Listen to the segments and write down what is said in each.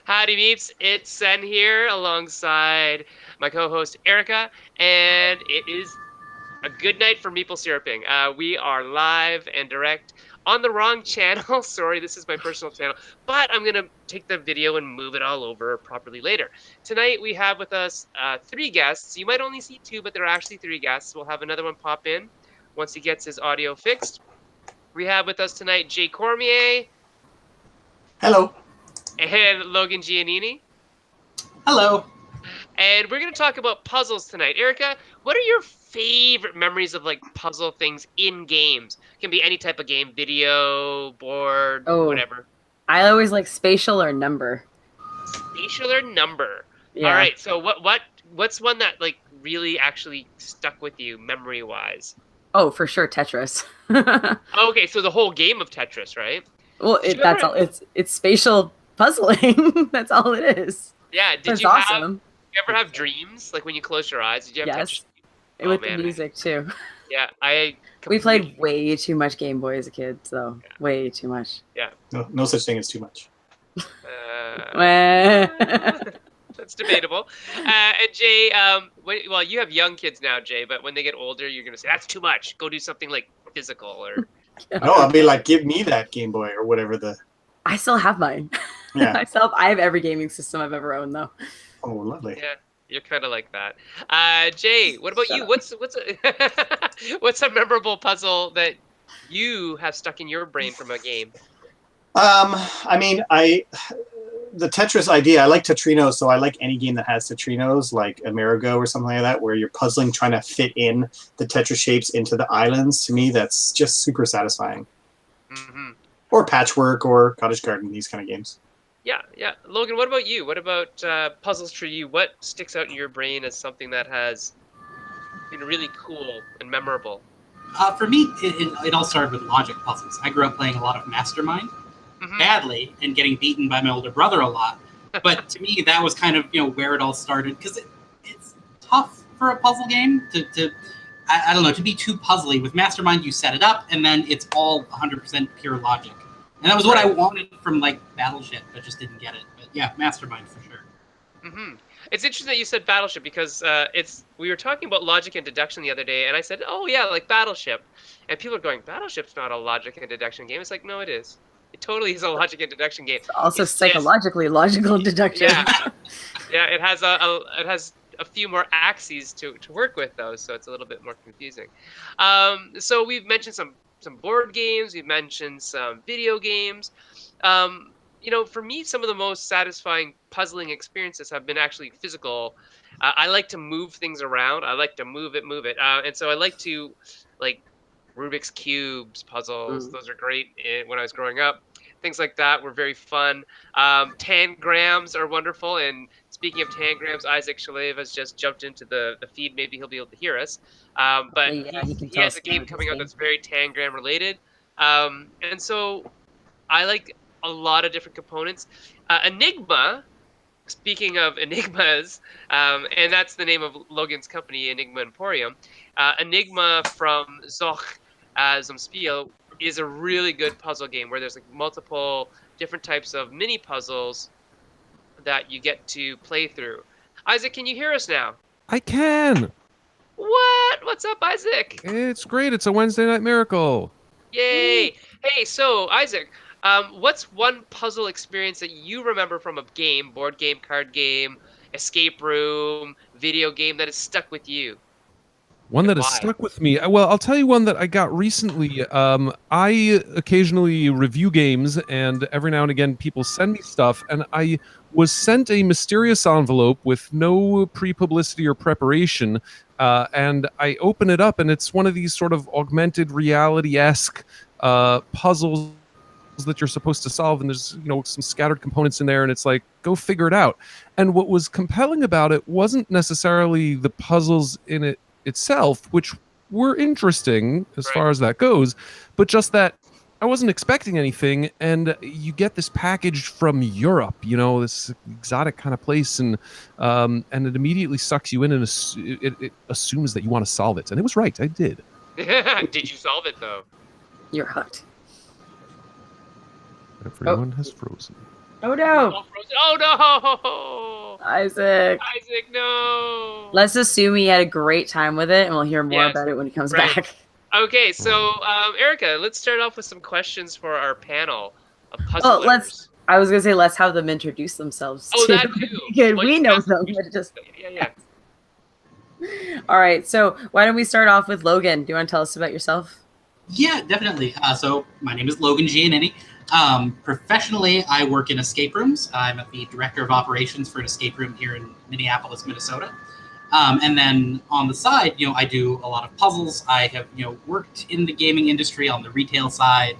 Howdy Meeps, it's Sen here alongside my co-host Erica, and it is a good night for Meeple syruping. We are live and direct on the wrong channel. Sorry, this is my personal channel, but I'm going to take the video and move it all over properly later. Tonight we have with us three guests. You might only see two, but there are actually three guests. We'll have another one pop in once he gets his audio fixed. We have with us tonight Jay Cormier. Hello. And Logan Giannini. Hello. And we're going to talk about puzzles tonight. Erica, what are your favorite memories of like puzzle things in games? It can be any type of game, video, board, whatever. I always like spatial or number. Spatial or number. Yeah. All right. So what's one that like really actually stuck with you memory wise? Oh, for sure, Tetris. Okay, so the whole game of Tetris, right? Well, that's all. It's spatial puzzling. That's all it is. Yeah. Did you ever have dreams like when you close your eyes? Did you have Yes. Tetris? With the music too. Yeah, we played way too much Game Boy as a kid, so way too much. Yeah. No such thing as too much. That's debatable. And Jay, well, you have young kids now, Jay, but when they get older, you're gonna say that's too much. Go do something like physical or. No, I'll be like, give me that Game Boy or whatever the. I still have mine. Yeah. I have every gaming system I've ever owned, though. Oh, lovely. Yeah, you're kind of like that. Jay, what about you? What's a memorable puzzle that you have stuck in your brain from a game? I mean, the Tetris idea, I like Tetrinos, so I like any game that has Tetrinos, like Amerigo or something like that, where you're puzzling, trying to fit in the Tetris shapes into the islands. To me, that's just super satisfying. Mm-hmm. Or Patchwork or Cottage Garden, these kind of games. Yeah. Logan, what about you? What about puzzles for you? What sticks out in your brain as something that has been really cool and memorable? For me, it all started with logic puzzles. I grew up playing a lot of Mastermind. Badly and getting beaten by my older brother a lot, but to me that was kind of where it all started, because it's tough for a puzzle game to I don't know, to be too puzzly. With Mastermind, you set it up and then it's all 100% pure logic, and that was what I wanted from like Battleship, but just didn't get it. But yeah, Mastermind for sure. Mm-hmm. It's interesting that you said Battleship, because we were talking about logic and deduction the other day, and I said, oh yeah, like Battleship, and people are going, Battleship's not a logic and deduction game. It's like, no, it is. It totally is a logic and deduction game. It's also psychologically logical deduction. Yeah, it has a few more axes to work with, though, so it's a little bit more confusing. So we've mentioned some board games, we've mentioned some video games. For me, some of the most satisfying puzzling experiences have been actually physical. I like to move things around. I like to move it, and so I like to Rubik's Cubes, puzzles. Those are great when I was growing up. Things like that were very fun. Tangrams are wonderful. And speaking of tangrams, Isaac Shalev has just jumped into the feed. Maybe he'll be able to hear us. But he has a game coming out that's very tangram related. And so I like a lot of different components. Enigma, speaking of enigmas, and that's the name of Logan's company, Enigma Emporium. Enigma from Zoch zum Spiel is a really good puzzle game where there's like multiple different types of mini puzzles that you get to play through. Isaac, can you hear us now? I can. What? What's up, Isaac? It's great. It's a Wednesday night miracle. Yay. Hey, so Isaac, what's one puzzle experience that you remember from a game, board game, card game, escape room, video game, that has stuck with you? One that has stuck with me. Well, I'll tell you one that I got recently. I occasionally review games, and every now and again people send me stuff, and I was sent a mysterious envelope with no pre-publicity or preparation, and I open it up, and it's one of these sort of augmented reality-esque puzzles that you're supposed to solve, and there's some scattered components in there, and it's like, go figure it out. And what was compelling about it wasn't necessarily the puzzles in it itself, which were interesting as far as that goes, but just that I wasn't expecting anything, and you get this package from Europe, this exotic kind of place, and it immediately sucks you in, and it assumes that you want to solve it, and it was right, I did. Did you solve it though? You're hooked. Everyone has frozen. Oh no! Oh, frozen. Oh no! Isaac. Isaac, no. Let's assume he had a great time with it, and we'll hear more Yes, about it when he comes right. back. Okay, so Erica, let's start off with some questions for our panel of Well, puzzlers. I was gonna say let's have them introduce themselves. Oh, too. that too. Good. Well, We you know asked them, me. but just Yeah. all right. So why don't we start off with Logan? Do you want to tell us about yourself? Yeah, definitely. So my name is Logan Giannin. Professionally, I work in escape rooms. I'm the director of operations for an escape room here in Minneapolis, Minnesota. And then on the side, I do a lot of puzzles. I have, worked in the gaming industry on the retail side,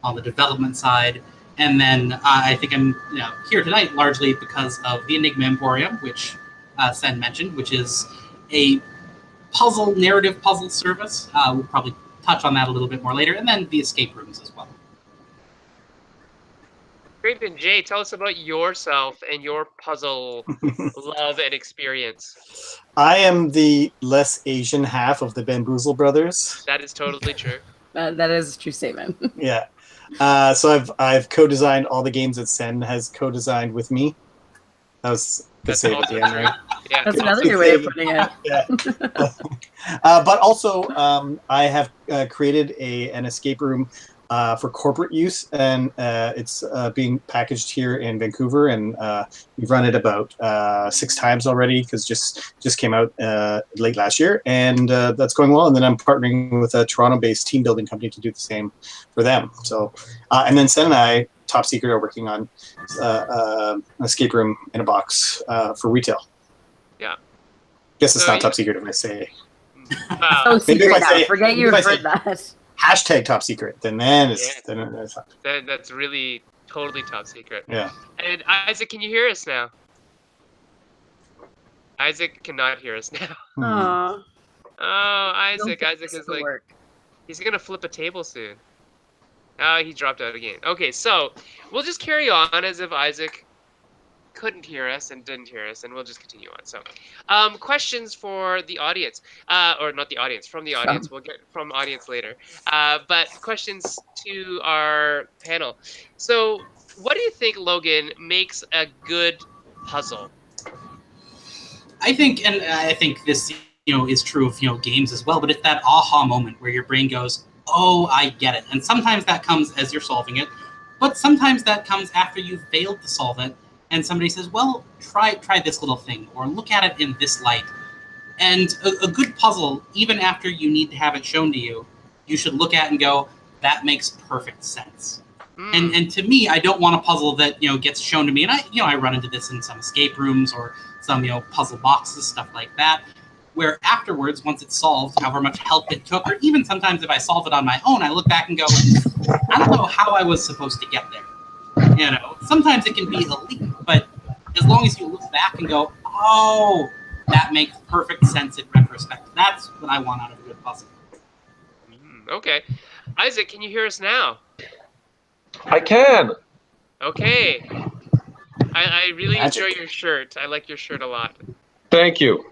on the development side. And then I think I'm here tonight largely because of the Enigma Emporium, which Sen mentioned, which is a narrative puzzle service. We'll probably touch on that a little bit more later. And then the escape rooms as well. Great, and Jay, tell us about yourself and your puzzle love and experience. I am the less Asian half of the Bamboozle brothers. That is totally true. That is a true statement. Yeah. So I've co-designed all the games that Sen has co-designed with me. That was good save at the end, right? Yeah. That's another good way of putting it. Yeah. But also, I have created an escape room for corporate use, and it's being packaged here in Vancouver, and we've run it about 6 times already because just came out late last year, and that's going well. And then I'm partnering with a Toronto-based team building company to do the same for them. So, and then Sen and I, top secret, are working on an escape room in a box for retail. Yeah. Guess it's not top secret if I say. So secret if I now. say- Forget you if I have say- heard that. Hashtag top secret, then it's That's really totally top secret. yeah. And Isaac, can you hear us now? Isaac cannot hear us now. Aww. Oh, Isaac. Don't think Isaac this is will like, work. he's going to flip a table soon. Oh, he dropped out again. Okay, so we'll just carry on as if Isaac couldn't hear us and didn't hear us, and we'll just continue on. So, questions for the audience, or not the audience, from the audience. We'll get from audience later. But questions to our panel. So, what do you think, Logan, makes a good puzzle? I think this, is true of, games as well, but it's that aha moment where your brain goes, oh, I get it. And sometimes that comes as you're solving it, but sometimes that comes after you've failed to solve it, and somebody says, well, try this little thing, or look at it in this light. And a good puzzle, even after you need to have it shown to you, you should look at and go, that makes perfect sense. And to me, I don't want a puzzle that, gets shown to me. And I run into this in some escape rooms or some, puzzle boxes, stuff like that, where afterwards, once it's solved, however much help it took, or even sometimes if I solve it on my own, I look back and go, I don't know how I was supposed to get there. Sometimes it can be a leap, but as long as you look back and go, oh, that makes perfect sense in retrospect. That's what I want out of a good puzzle. Okay. Isaac, can you hear us now? I can. Okay. I really enjoy your shirt. I like your shirt a lot. Thank you.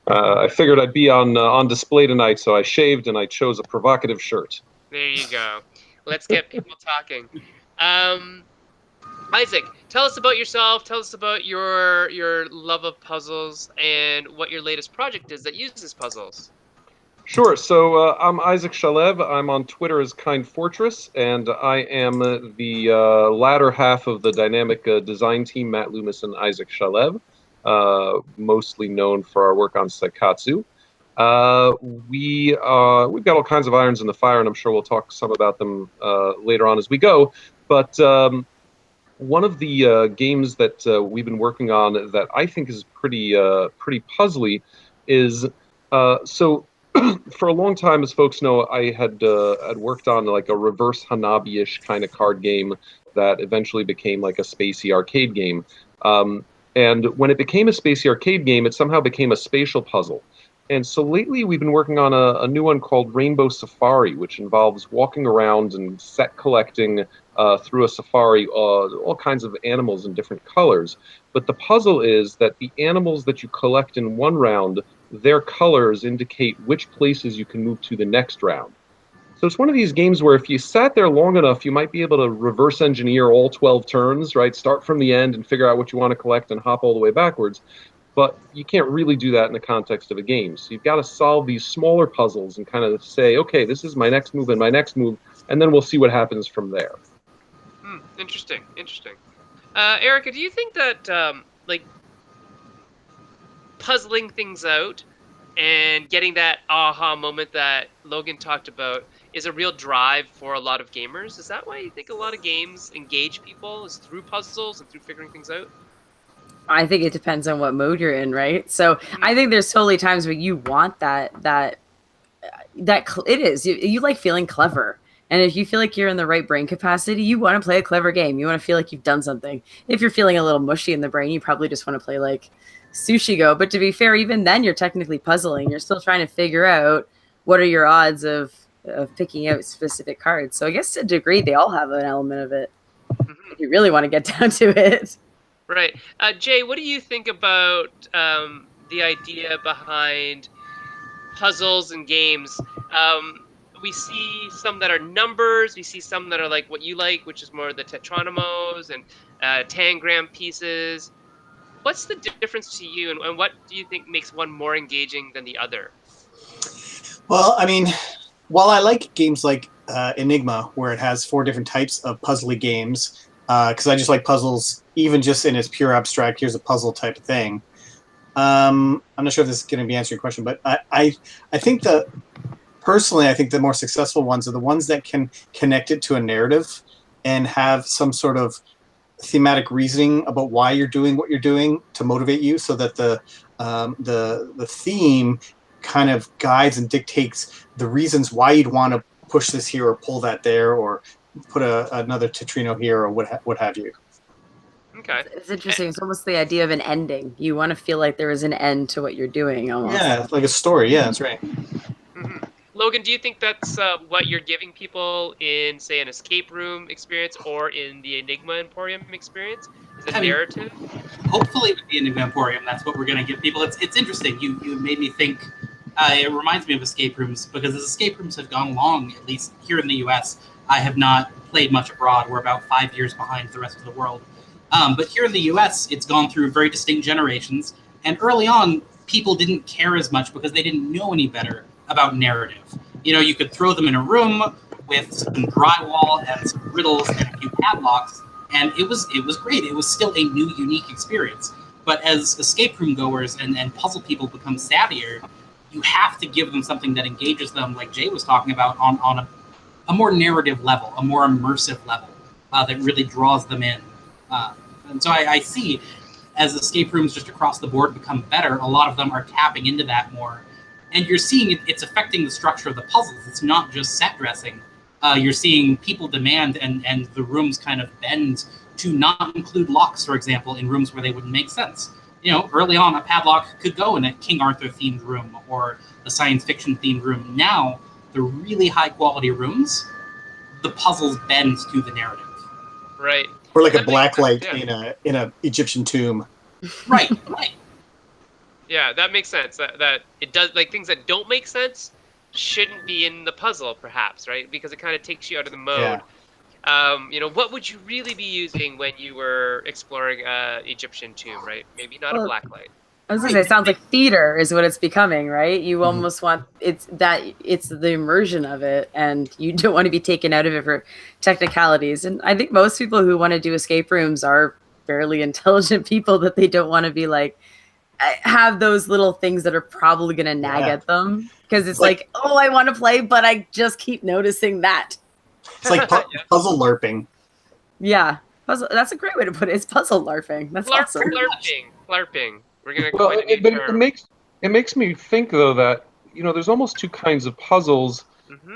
I figured I'd be on display tonight, so I shaved and I chose a provocative shirt. There you go. Let's get people talking. Isaac, tell us about yourself. Tell us about your love of puzzles and what your latest project is that uses puzzles. Sure. So I'm Isaac Shalev. I'm on Twitter as Kind Fortress, and I am the latter half of the dynamic design team, Matt Loomis and Isaac Shalev, mostly known for our work on Saikatsu. We've got all kinds of irons in the fire, and I'm sure we'll talk some about them later on as we go. But one of the games that we've been working on that I think is pretty puzzly is so. For a long time, as folks know, I had worked on like a reverse Hanabi-ish kind of card game that eventually became like a spacey arcade game. And when it became a spacey arcade game, it somehow became a spatial puzzle. And so lately we've been working on a new one called Rainbow Safari, which involves walking around and set collecting through a safari, all kinds of animals in different colors. But the puzzle is that the animals that you collect in one round, their colors indicate which places you can move to the next round. So it's one of these games where if you sat there long enough, you might be able to reverse engineer all 12 turns, right? Start from the end and figure out what you want to collect and hop all the way backwards. But you can't really do that in the context of a game. So you've got to solve these smaller puzzles and kind of say, okay, this is my next move and my next move, and then we'll see what happens from there. Interesting. Erica, do you think that like puzzling things out and getting that aha moment that Logan talked about is a real drive for a lot of gamers? Is that why you think a lot of games engage people, is through puzzles and through figuring things out? I think it depends on what mode you're in, right? So I think there's totally times where you want it is. You like feeling clever. And if you feel like you're in the right brain capacity, you want to play a clever game. You want to feel like you've done something. If you're feeling a little mushy in the brain, you probably just want to play like Sushi Go. But to be fair, even then you're technically puzzling. You're still trying to figure out what are your odds of picking out specific cards. So I guess to a degree, they all have an element of it. If you really want to get down to it. Right. Jay, what do you think about the idea behind puzzles and games? We see some that are numbers. We see some that are like what you like, which is more the Tetronymos and Tangram pieces. What's the difference to you, and what do you think makes one more engaging than the other? Well, I mean, while I like games like Enigma, where it has 4 different types of puzzly games, because I just like puzzles, even just in its pure abstract, here's a puzzle type of thing. I'm not sure if this is going to be answering your question, but I think personally, I think the more successful ones are the ones that can connect it to a narrative and have some sort of thematic reasoning about why you're doing what you're doing to motivate you, so that the theme kind of guides and dictates the reasons why you'd want to push this here or pull that there or put another Tetrino here or what have you. Okay. It's interesting. It's almost the idea of an ending. You want to feel like there is an end to what you're doing almost. Yeah, like a story. Yeah, that's right. Mm-hmm. Logan, do you think that's what you're giving people in, say, an escape room experience or in the Enigma Emporium experience? Is it narrative? Hopefully with the Enigma Emporium, that's what we're going to give people. It's interesting. You made me think. It reminds me of escape rooms, because as escape rooms have gone along, at least here in the U.S., I have not played much abroad. We're about 5 years behind the rest of the world. But here in the U.S., it's gone through very distinct generations. And early on, people didn't care as much because they didn't know any better about narrative. You know, you could throw them in a room with some drywall and some riddles and a few padlocks, and it was great. It was still a new, unique experience. But as escape room goers and puzzle people become savvier, you have to give them something that engages them, like Jay was talking about, on a more narrative level, a more immersive level that really draws them in. And so I see, as escape rooms just across the board become better, a lot of them are tapping into that more. And you're seeing it's affecting the structure of the puzzles. It's not just set dressing. You're seeing people demand and the rooms kind of bend to not include locks, for example, in rooms where they wouldn't make sense. You know, early on, a padlock could go in a King Arthur-themed room or a science fiction-themed room. Now, the really high-quality rooms, the puzzles bend to the narrative. Right. Or like a black light in a Egyptian tomb. Right. Yeah, that makes sense. That it does, like, things that don't make sense shouldn't be in the puzzle, perhaps, right? Because it kind of takes you out of the mode. Yeah. You know, what would you really be using when you were exploring Egyptian tomb, right? Maybe not a black light. I was gonna say, it sounds like theater is what it's becoming, right? You almost want it's the immersion of it, and you don't want to be taken out of it for technicalities. And I think most people who want to do escape rooms are fairly intelligent people, that they don't want to be like have those little things that are probably gonna nag at them, because it's like, oh, I want to play, but I just keep noticing that. It's like puzzle LARPing. Yeah, puzzle. That's a great way to put it. It's puzzle LARPing. That's awesome. LARPing. We're gonna. Well, it makes me think though that, you know, there's almost two kinds of puzzles.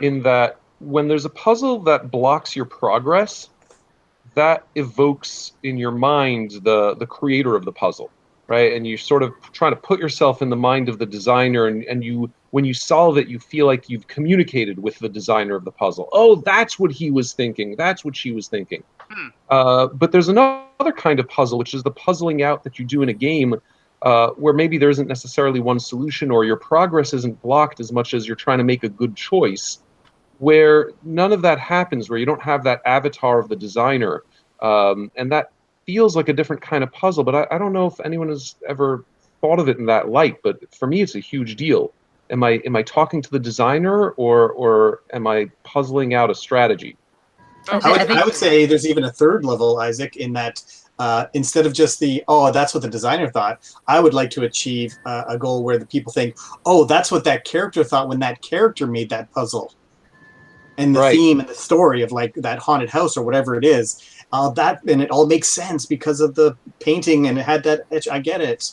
In that, when there's a puzzle that blocks your progress, that evokes in your mind the creator of the puzzle, right? And you sort of trying to put yourself in the mind of the designer, and you, when you solve it, you feel like you've communicated with the designer of the puzzle. Oh, that's what he was thinking. That's what she was thinking. But there's another kind of puzzle, which is the puzzling out that you do in a game, where maybe there isn't necessarily one solution, or your progress isn't blocked as much as you're trying to make a good choice. where none of that happens, where you don't have that avatar of the designer, and that feels like a different kind of puzzle. But I don't know if anyone has ever thought of it in that light. But for me, it's a huge deal. Am I talking to the designer, or am I puzzling out a strategy? I would say there's even a third level, Isaac, in that instead of just that's what the designer thought, I would like to achieve a goal where the people think, oh, that's what that character thought when that character made that puzzle. And the theme and the story of like that haunted house or whatever it is, and it all makes sense because of the painting and it had that etch. I get it.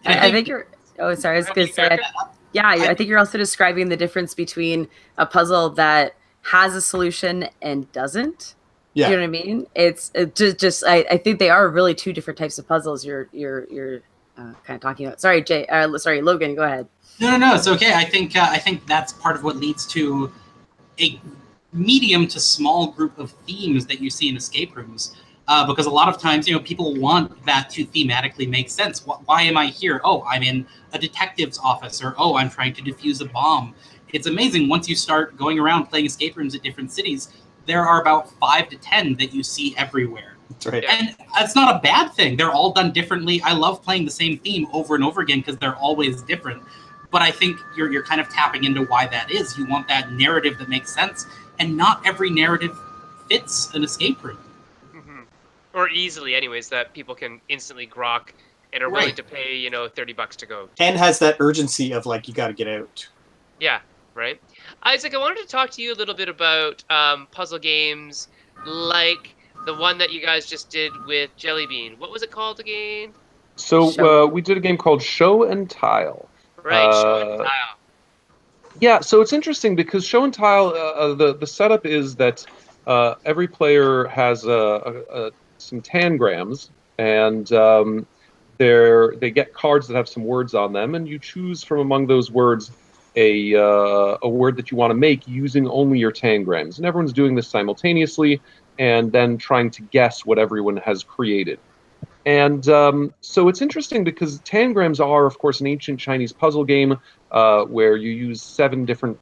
I think you're. Oh, sorry. I was going to say. I think you're also describing the difference between a puzzle that has a solution and doesn't. Yeah. Do you know what I mean? It's just. I think they are really two different types of puzzles. You're kind of talking about. Sorry, Jay. Sorry, Logan. Go ahead. No. It's okay. I think that's part of what leads to a medium to small group of themes that you see in escape rooms. Because a lot of times, people want that to thematically make sense. Why am I here? Oh, I'm in a detective's office, or oh, I'm trying to defuse a bomb. It's amazing once you start going around playing escape rooms at different cities. There are about 5 to 10 that you see everywhere. That's right. And that's not a bad thing. They're all done differently. I love playing the same theme over and over again because they're always different. But I think you're kind of tapping into why that is. You want that narrative that makes sense, and not every narrative fits an escape room. Or easily, anyways, that people can instantly grok and are willing to pay, $30 to go. And has that urgency of like, you got to get out. Yeah, right. Isaac, I wanted to talk to you a little bit about puzzle games like the one that you guys just did with Jelly Bean. What was it called again? So we did a game called Show and Tile. Right, Show and Tile. Yeah, so it's interesting because Show and Tile, the setup is that every player has some tangrams, and they get cards that have some words on them, and you choose from among those words a word that you want to make using only your tangrams. And everyone's doing this simultaneously, and then trying to guess what everyone has created. And so it's interesting because tangrams are, of course, an ancient Chinese puzzle game where you use 7 different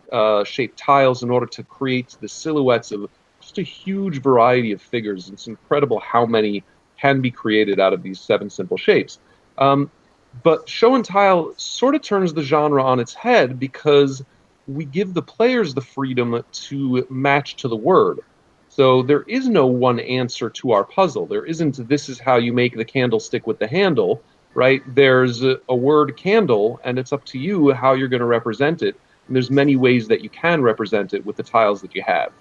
shaped tiles in order to create the silhouettes of just a huge variety of figures. It's incredible how many can be created out of these 7 simple shapes. But Show and Tile sort of turns the genre on its head because we give the players the freedom to match to the word. So there is no one answer to our puzzle. There isn't, this is how you make the candlestick with the handle, right? There's a word candle, and it's up to you how you're going to represent it. And there's many ways that you can represent it with the tiles that you have.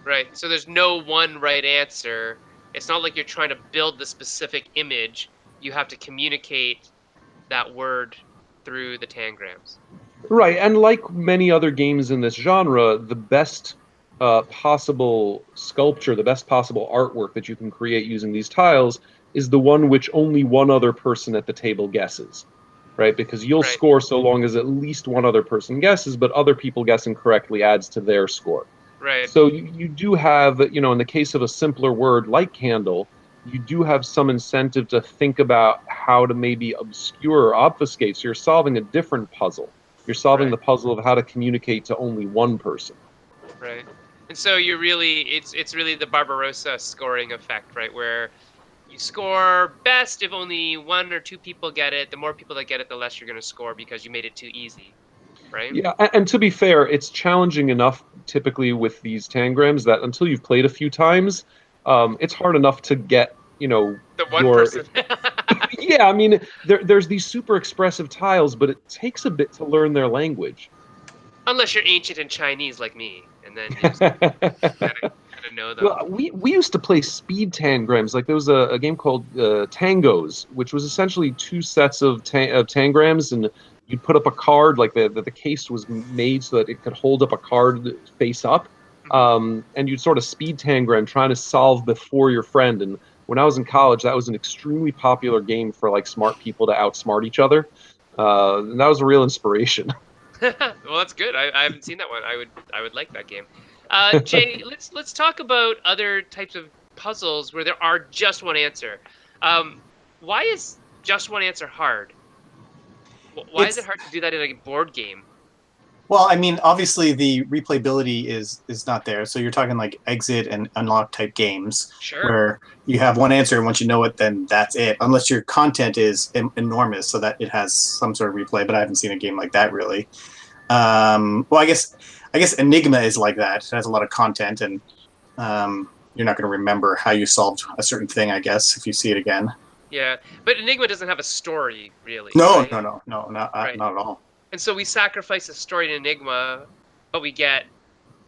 Right. So there's no one right answer. It's not like you're trying to build the specific image. You have to communicate that word through the tangrams. Right. And like many other games in this genre, the best possible sculpture, the best possible artwork that you can create using these tiles is the one which only one other person at the table guesses. Right? Because you'll score so long as at least one other person guesses, but other people guessing correctly adds to their score. Right. So you do have, in the case of a simpler word like candle, you do have some incentive to think about how to maybe obscure or obfuscate. So you're solving a different puzzle. You're solving the puzzle of how to communicate to only one person. Right. And so you're really, it's really the Barbarossa scoring effect, right? Where you score best if only 1 or 2 people get it. The more people that get it, the less you're going to score because you made it too easy. Right? Yeah, and to be fair, it's challenging enough typically with these tangrams that until you've played a few times, it's hard enough to get, the one person. Yeah, I mean, there's these super expressive tiles, but it takes a bit to learn their language. Unless you're ancient in Chinese like me, and then you just gotta know them. Well, we used to play speed tangrams. Like there was a game called Tangos, which was essentially 2 sets of tangrams, and you'd put up a card, like the case was made so that it could hold up a card face up, and you'd sort of speed tangram trying to solve before your friend. And when I was in college, that was an extremely popular game for like smart people to outsmart each other, and that was a real inspiration. Well, that's good. I haven't seen that one. I would like that game. Jay, let's talk about other types of puzzles where there are just one answer. Why is just one answer hard? Why is it hard to do that in a board game? Well, I mean, obviously the replayability is not there. So you're talking like exit and unlock type games where you have one answer and once you know it, then that's it. Unless your content is enormous so that it has some sort of replay, but I haven't seen a game like that really. Well, I guess Enigma is like that. It has a lot of content and you're not going to remember how you solved a certain thing, I guess, if you see it again. Yeah, but Enigma doesn't have a story really. No, right? no, not at all. And so we sacrifice a story in Enigma, but we get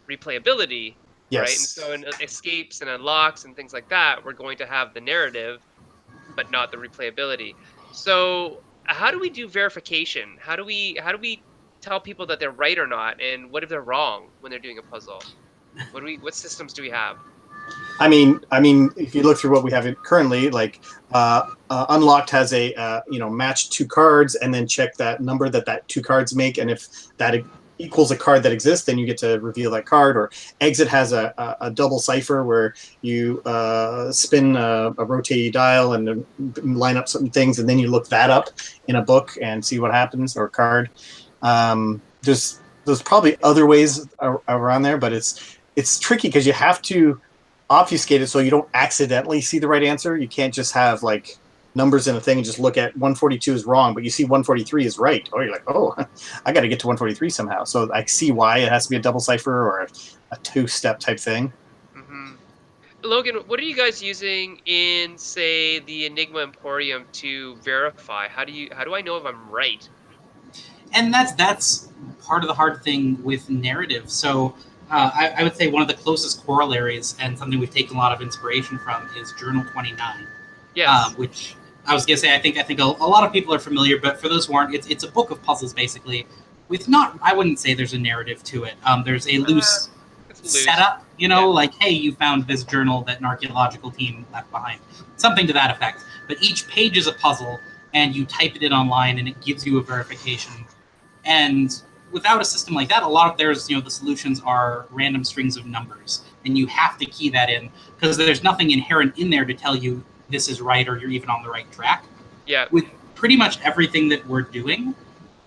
replayability, yes. right? And so in escapes and unlocks and things like that, we're going to have the narrative, but not the replayability. So how do we do verification? How do we tell people that they're right or not? And what if they're wrong when they're doing a puzzle? What systems do we have? I mean, if you look through what we have currently, like Unlocked has a match 2 cards and then check that number that 2 cards make, and if that equals a card that exists, then you get to reveal that card. Or Exit has a double cipher where you spin a rotating dial and line up certain things, and then you look that up in a book and see what happens, or a card. There's probably other ways around there, but it's tricky because you have to obfuscate it so you don't accidentally see the right answer. You can't just have like numbers in a thing and just look at 142 is wrong, but you see 143 is right. Or you're like, oh, I got to get to 143 somehow. So I see why it has to be a double cipher or a 2-step type thing. Mm-hmm. Logan, what are you guys using in, say, the Enigma Emporium to verify? How do I know if I'm right? And that's part of the hard thing with narrative. So I would say one of the closest corollaries and something we've taken a lot of inspiration from is Journal 29. Yes. Which I was gonna say, I think a lot of people are familiar, but for those who aren't, it's a book of puzzles basically, with I wouldn't say there's a narrative to it. There's a loose setup, like, hey, you found this journal that an archaeological team left behind, something to that effect. But each page is a puzzle, and you type it in online, and it gives you a verification. And without a system like that, a lot of the solutions are random strings of numbers, and you have to key that in because there's nothing inherent in there to tell you this is right or you're even on the right track. Yeah. With pretty much everything that we're doing,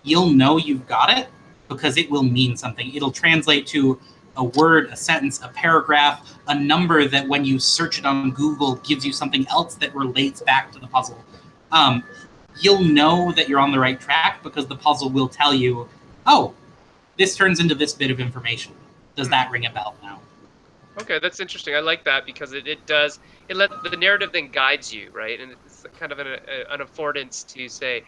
you'll know you've got it because it will mean something. It'll translate to a word, a sentence, a paragraph, a number that when you search it on Google gives you something else that relates back to the puzzle. You'll know that you're on the right track because the puzzle will tell you, oh, this turns into this bit of information. Does that ring a bell now? Okay, that's interesting. I like that because it let the narrative then guides you, right? And it's kind of an affordance to say,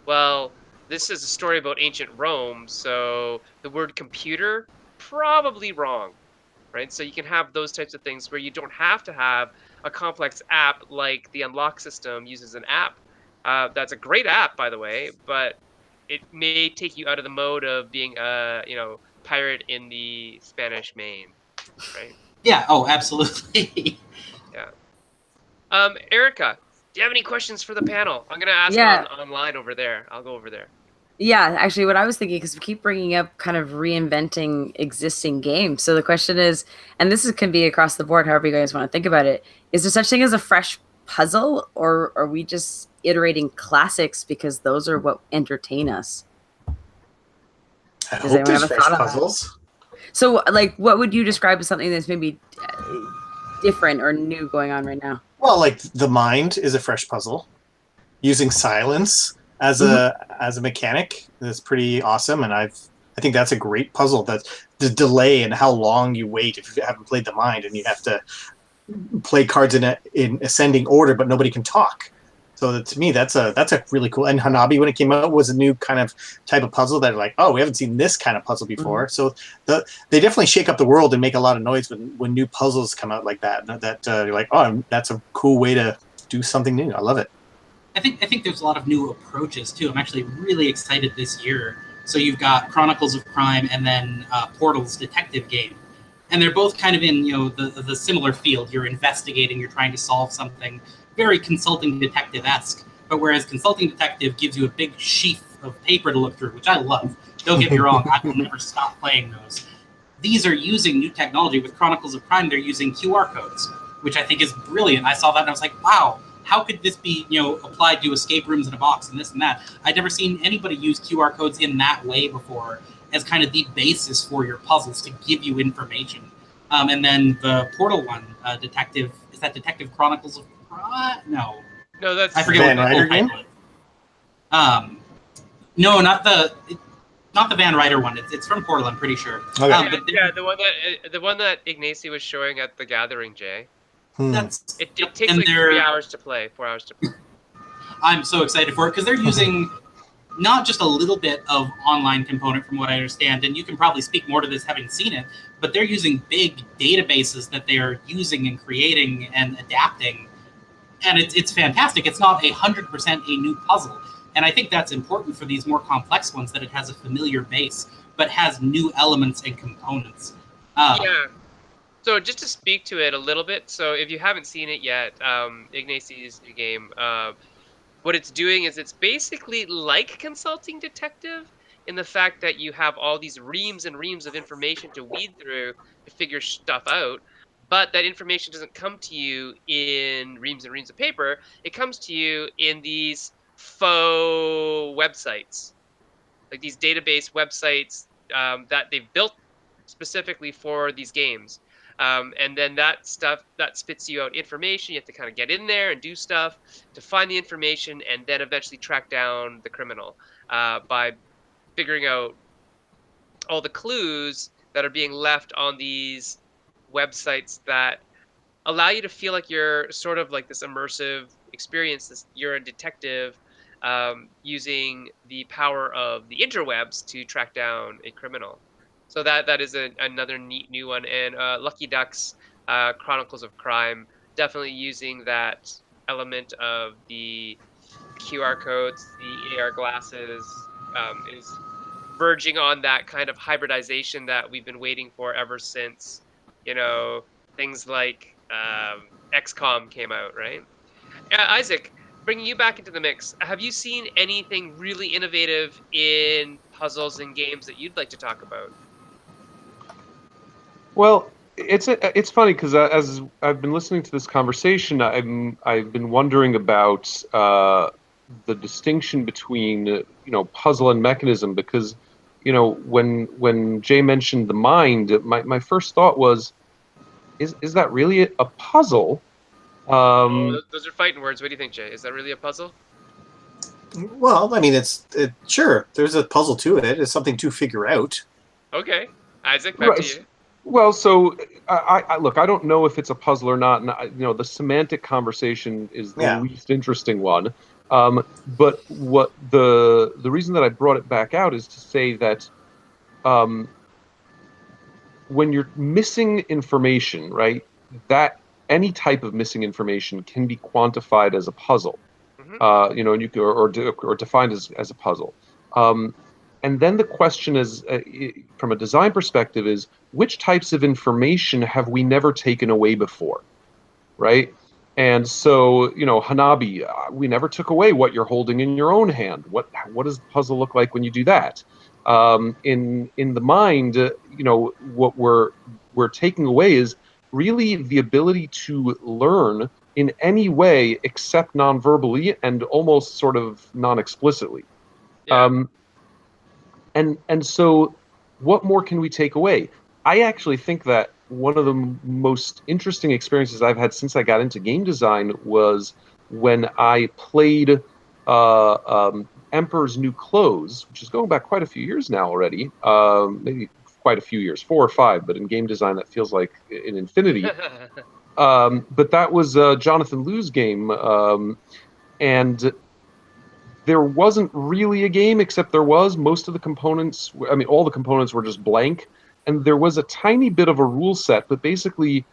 well, this is a story about ancient Rome, so the word computer, probably wrong, right? So you can have those types of things where you don't have to have a complex app like the Unlock system uses an app. That's a great app, by the way, but it may take you out of the mode of being a pirate in the Spanish Main, right? Yeah. Oh, absolutely. Yeah. Erica, do you have any questions for the panel? I'm gonna ask online over there. I'll go over there. Yeah, actually, what I was thinking, because we keep bringing up kind of reinventing existing games. So the question is, and can be across the board, however you guys want to think about it, is there such thing as a fresh puzzle, or are we just iterating classics because those are what entertain us? I hope there's fresh puzzles. So, like, what would you describe as something that's maybe different or new going on right now? Well, like The Mind is a fresh puzzle. Using silence as a mechanic is pretty awesome, and I think that's a great puzzle. That's the delay and how long you wait if you haven't played The Mind, and you have to play cards in ascending order, but nobody can talk. So to me, that's a really cool. And Hanabi, when it came out, was a new kind of type of puzzle that like, oh, we haven't seen this kind of puzzle before. So they definitely shake up the world and make a lot of noise when new puzzles come out like that. That you're like, oh, that's a cool way to do something new. I love it. I think there's a lot of new approaches too. I'm actually really excited this year. So you've got Chronicles of Crime and then Portal's detective game, and they're both kind of in the similar field. You're investigating, you're trying to solve something. Very consulting detective-esque, but whereas consulting detective gives you a big sheath of paper to look through, which I love. Don't get me wrong, I will never stop playing those. These are using new technology. With Chronicles of Crime, they're using QR codes, which I think is brilliant. I saw that and I was like, wow, how could this be applied to escape rooms in a box and this and that? I'd never seen anybody use QR codes in that way before, as kind of the basis for your puzzles to give you information. And then the Portal one, Detective Chronicles of No, that's I forget Van what Ryder the game? title is. No, not the Van Ryder one. It's from Portal, I'm pretty sure. Okay. The one that Ignacy was showing at the Gathering, Jay. It takes and like 3 hours to play, 4 hours to play. I'm so excited for it because they're using not just a little bit of online component from what I understand, and you can probably speak more to this having seen it, but they're using big databases that they are using and creating and adapting, and it's fantastic. It's not 100% a new puzzle, and I think that's important for these more complex ones, that it has a familiar base, but has new elements and components. Yeah. So just to speak to it a little bit, so if you haven't seen it yet, Ignacy's new game, what it's doing is it's basically like Consulting Detective in the fact that you have all these reams and reams of information to weed through to figure stuff out, but that information doesn't come to you in reams and reams of paper. It comes to you in these faux websites, like these database websites that they've built specifically for these games. And then that stuff that spits you out information. You have to kind of get in there and do stuff to find the information, and then eventually track down the criminal by figuring out all the clues that are being left on these websites that allow you to feel like you're sort of like this immersive experience. You're a detective using the power of the interwebs to track down a criminal. So that is another neat new one. And Lucky Duck's Chronicles of Crime, definitely using that element of the QR codes, the AR glasses, is verging on that kind of hybridization that we've been waiting for ever since, things like XCOM came out, right? Isaac, bringing you back into the mix, have you seen anything really innovative in puzzles and games that you'd like to talk about? Well, it's funny because as I've been listening to this conversation, I've been wondering about the distinction between puzzle and mechanism, because when Jay mentioned the mind, my first thought was, is that really a puzzle? Those are fighting words. What do you think, Jay? Is that really a puzzle? Well, I mean, sure. There's a puzzle to it. It's something to figure out. Okay, Isaac, back to you. Well, so I look. I don't know if it's a puzzle or not. And the semantic conversation is the least interesting one. But what the reason that I brought it back out is to say that when you're missing information, right? That any type of missing information can be quantified as a puzzle. And you can, or defined as a puzzle. And then the question is, from a design perspective, is which types of information have we never taken away before, right? And so, Hanabi, we never took away what you're holding in your own hand. What does the puzzle look like when you do that? In the mind, what we're taking away is really the ability to learn in any way except non-verbally and almost sort of non-explicitly. Yeah. And so what more can we take away? I actually think that one of the most interesting experiences I've had since I got into game design was when I played Emperor's New Clothes, which is going back quite a few years now already, maybe quite a few years, 4 or 5, but in game design that feels like an infinity. But that was Jonathan Liu's game, and there wasn't really a game, except there was most of the components. I mean, all the components were just blank, and there was a tiny bit of a rule set, but basically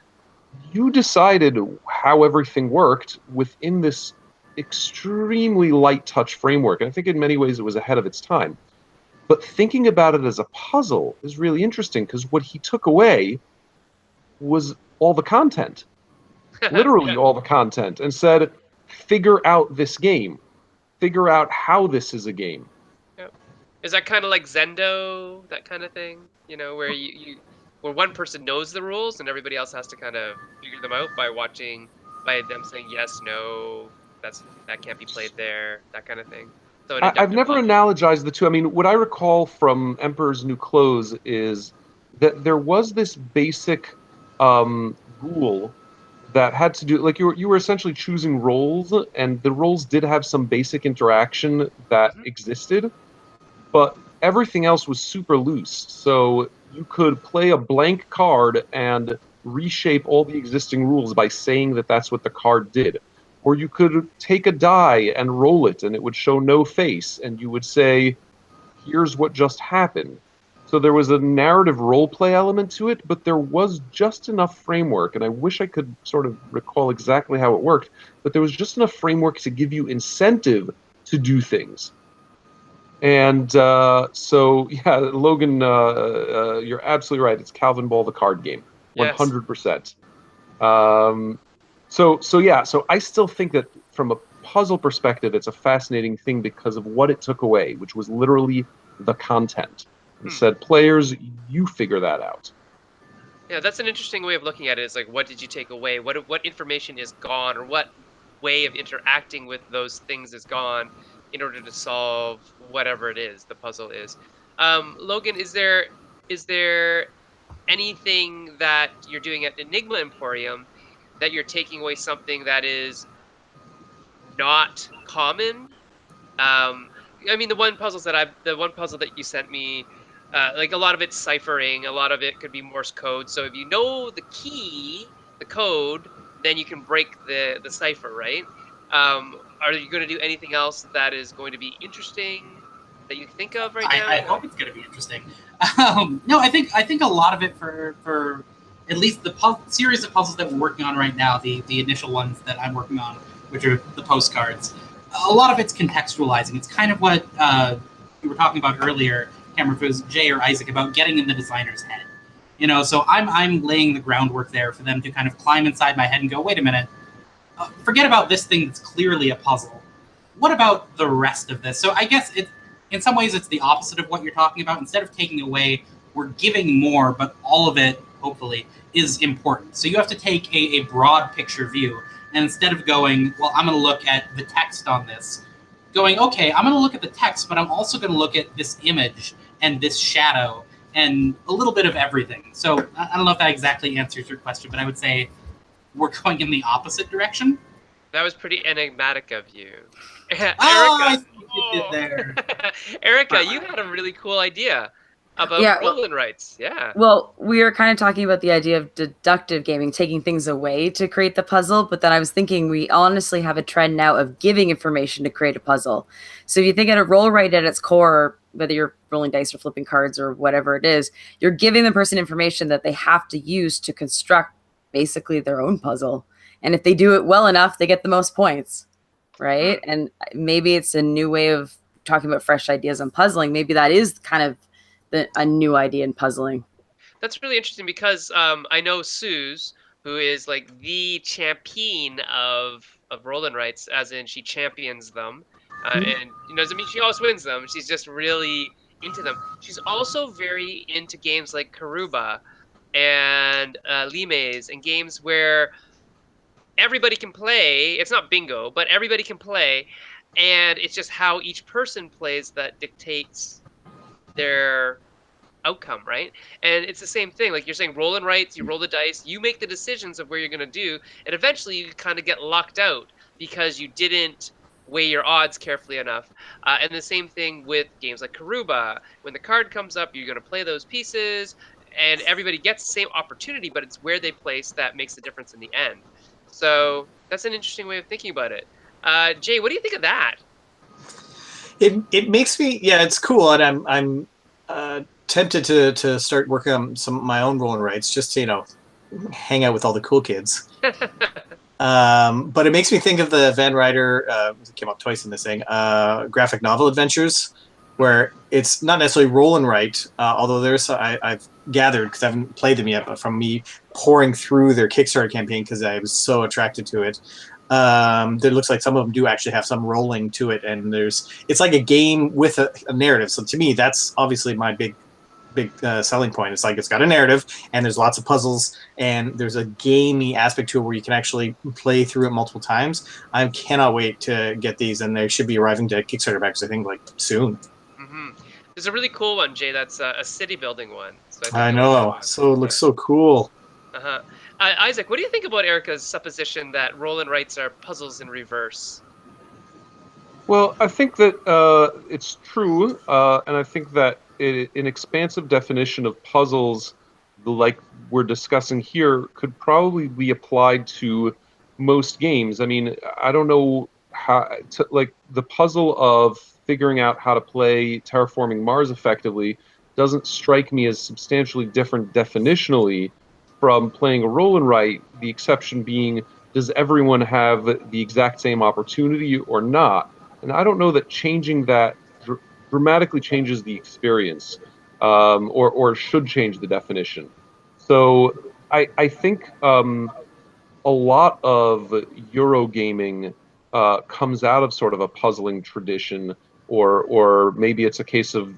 you decided how everything worked within this extremely light touch framework. And I think in many ways it was ahead of its time. But thinking about it as a puzzle is really interesting, because what he took away was all the content, literally all the content, and said, figure out this game. Figure out how this is a game. Yep. Is that kind of like Zendo, that kind of thing? Where where one person knows the rules and everybody else has to kind of figure them out by them saying yes, no, that can't be played there, that kind of thing. So I've never analogized the two. I mean, what I recall from Emperor's New Clothes is that there was this basic rule that had to do, like, you were essentially choosing roles, and the roles did have some basic interaction that existed, but everything else was super loose. So you could play a blank card and reshape all the existing rules by saying that that's what the card did. Or you could take a die and roll it, and it would show no face, and you would say, here's what just happened. So there was a narrative role-play element to it, but there was just enough framework, and I wish I could sort of recall exactly how it worked, but there was just enough framework to give you incentive to do things. And so, yeah, Logan, you're absolutely right. It's Calvin Ball, the card game, 100%. So I still think that from a puzzle perspective, it's a fascinating thing because of what it took away, which was literally the content. It said, players, you figure that out. Yeah, that's an interesting way of looking at it. Is like, what did you take away? What information is gone, or what way of interacting with those things is gone in order to solve whatever it is the puzzle is. Logan, is there anything that you're doing at Enigma Emporium that you're taking away something that is not common? I mean, the one puzzle that you sent me, like a lot of it's ciphering, a lot of it could be Morse code. So if you know the key, the code, then you can break the cipher, right? Are you going to do anything else that is going to be interesting that you think of right now? I hope it's going to be interesting. No, I think a lot of it for at least the series of puzzles that we're working on right now, the initial ones that I'm working on, which are the postcards, a lot of it's contextualizing. It's kind of what we were talking about earlier, Cameron, if it was Jay or Isaac, about getting in the designer's head. You know, so I'm laying the groundwork there for them to kind of climb inside my head and go, wait a minute, forget about this thing that's clearly a puzzle. What about the rest of this? So I guess in some ways it's the opposite of what you're talking about. Instead of taking away, we're giving more, but all of it, hopefully, is important. So you have to take a broad picture view. And instead of going, well, I'm going to look at the text on this, going, okay, I'm going to look at the text, but I'm also going to look at this image and this shadow and a little bit of everything. So I don't know if that exactly answers your question, but I would say we're going in the opposite direction. That was pretty enigmatic of you. Erica, I see what you did there. Erica, you had a really cool idea about roll-in rights. Yeah. Well, we were kind of talking about the idea of deductive gaming, taking things away to create the puzzle. But then I was thinking we honestly have a trend now of giving information to create a puzzle. So if you think at a roll right at its core, whether you're rolling dice or flipping cards or whatever it is, you're giving the person information that they have to use to construct basically their own puzzle. And if they do it well enough, they get the most points, right? And maybe it's a new way of talking about fresh ideas on puzzling. Maybe that is kind of a new idea in puzzling. That's really interesting because I know Suze, who is like the champion of roll-in rights, as in she champions them. And doesn't mean she always wins them. She's just really into them. She's also very into games like Karuba and Limes, and games where everybody can play. It's not bingo, but everybody can play, and it's just how each person plays that dictates their outcome, right? And it's the same thing. Like you're saying, roll-in rights, you roll the dice, you make the decisions of where you're going to do, and eventually you kind of get locked out because you didn't weigh your odds carefully enough. And the same thing with games like Karuba. When the card comes up, you're going to play those pieces, and everybody gets the same opportunity, but it's where they place that makes the difference in the end. So that's an interesting way of thinking about it. Jay, what do you think of that? It makes me, it's cool, and I'm tempted to start working on some of my own roll-in rights, just to hang out with all the cool kids. But it makes me think of the Van Ryder, it came up twice in this thing, graphic novel adventures, where it's not necessarily roll and write, although I've gathered, because I haven't played them yet, but from me pouring through their Kickstarter campaign because I was so attracted to it, there looks like some of them do actually have some rolling to it, and it's like a game with a narrative. So to me, that's obviously my big big selling point. It's like it's got a narrative, and there's lots of puzzles, and there's a gamey aspect to it where you can actually play through it multiple times. I cannot wait to get these, and they should be arriving to Kickstarter backers, I think, like soon. Mm-hmm. There's a really cool one, Jay. That's a city building one. So I know. So it looks so cool. Uh-huh. Isaac, what do you think about Erica's supposition that roll and writes are puzzles in reverse? Well, I think that it's true, and I think that an expansive definition of puzzles, like we're discussing here, could probably be applied to most games. I mean, I don't know how like the puzzle of figuring out how to play Terraforming Mars effectively doesn't strike me as substantially different definitionally from playing a roll and write, the exception being, does everyone have the exact same opportunity or not? And I don't know that changing that dramatically changes the experience, or should change the definition. So I think a lot of Eurogaming comes out of sort of a puzzling tradition, or maybe it's a case of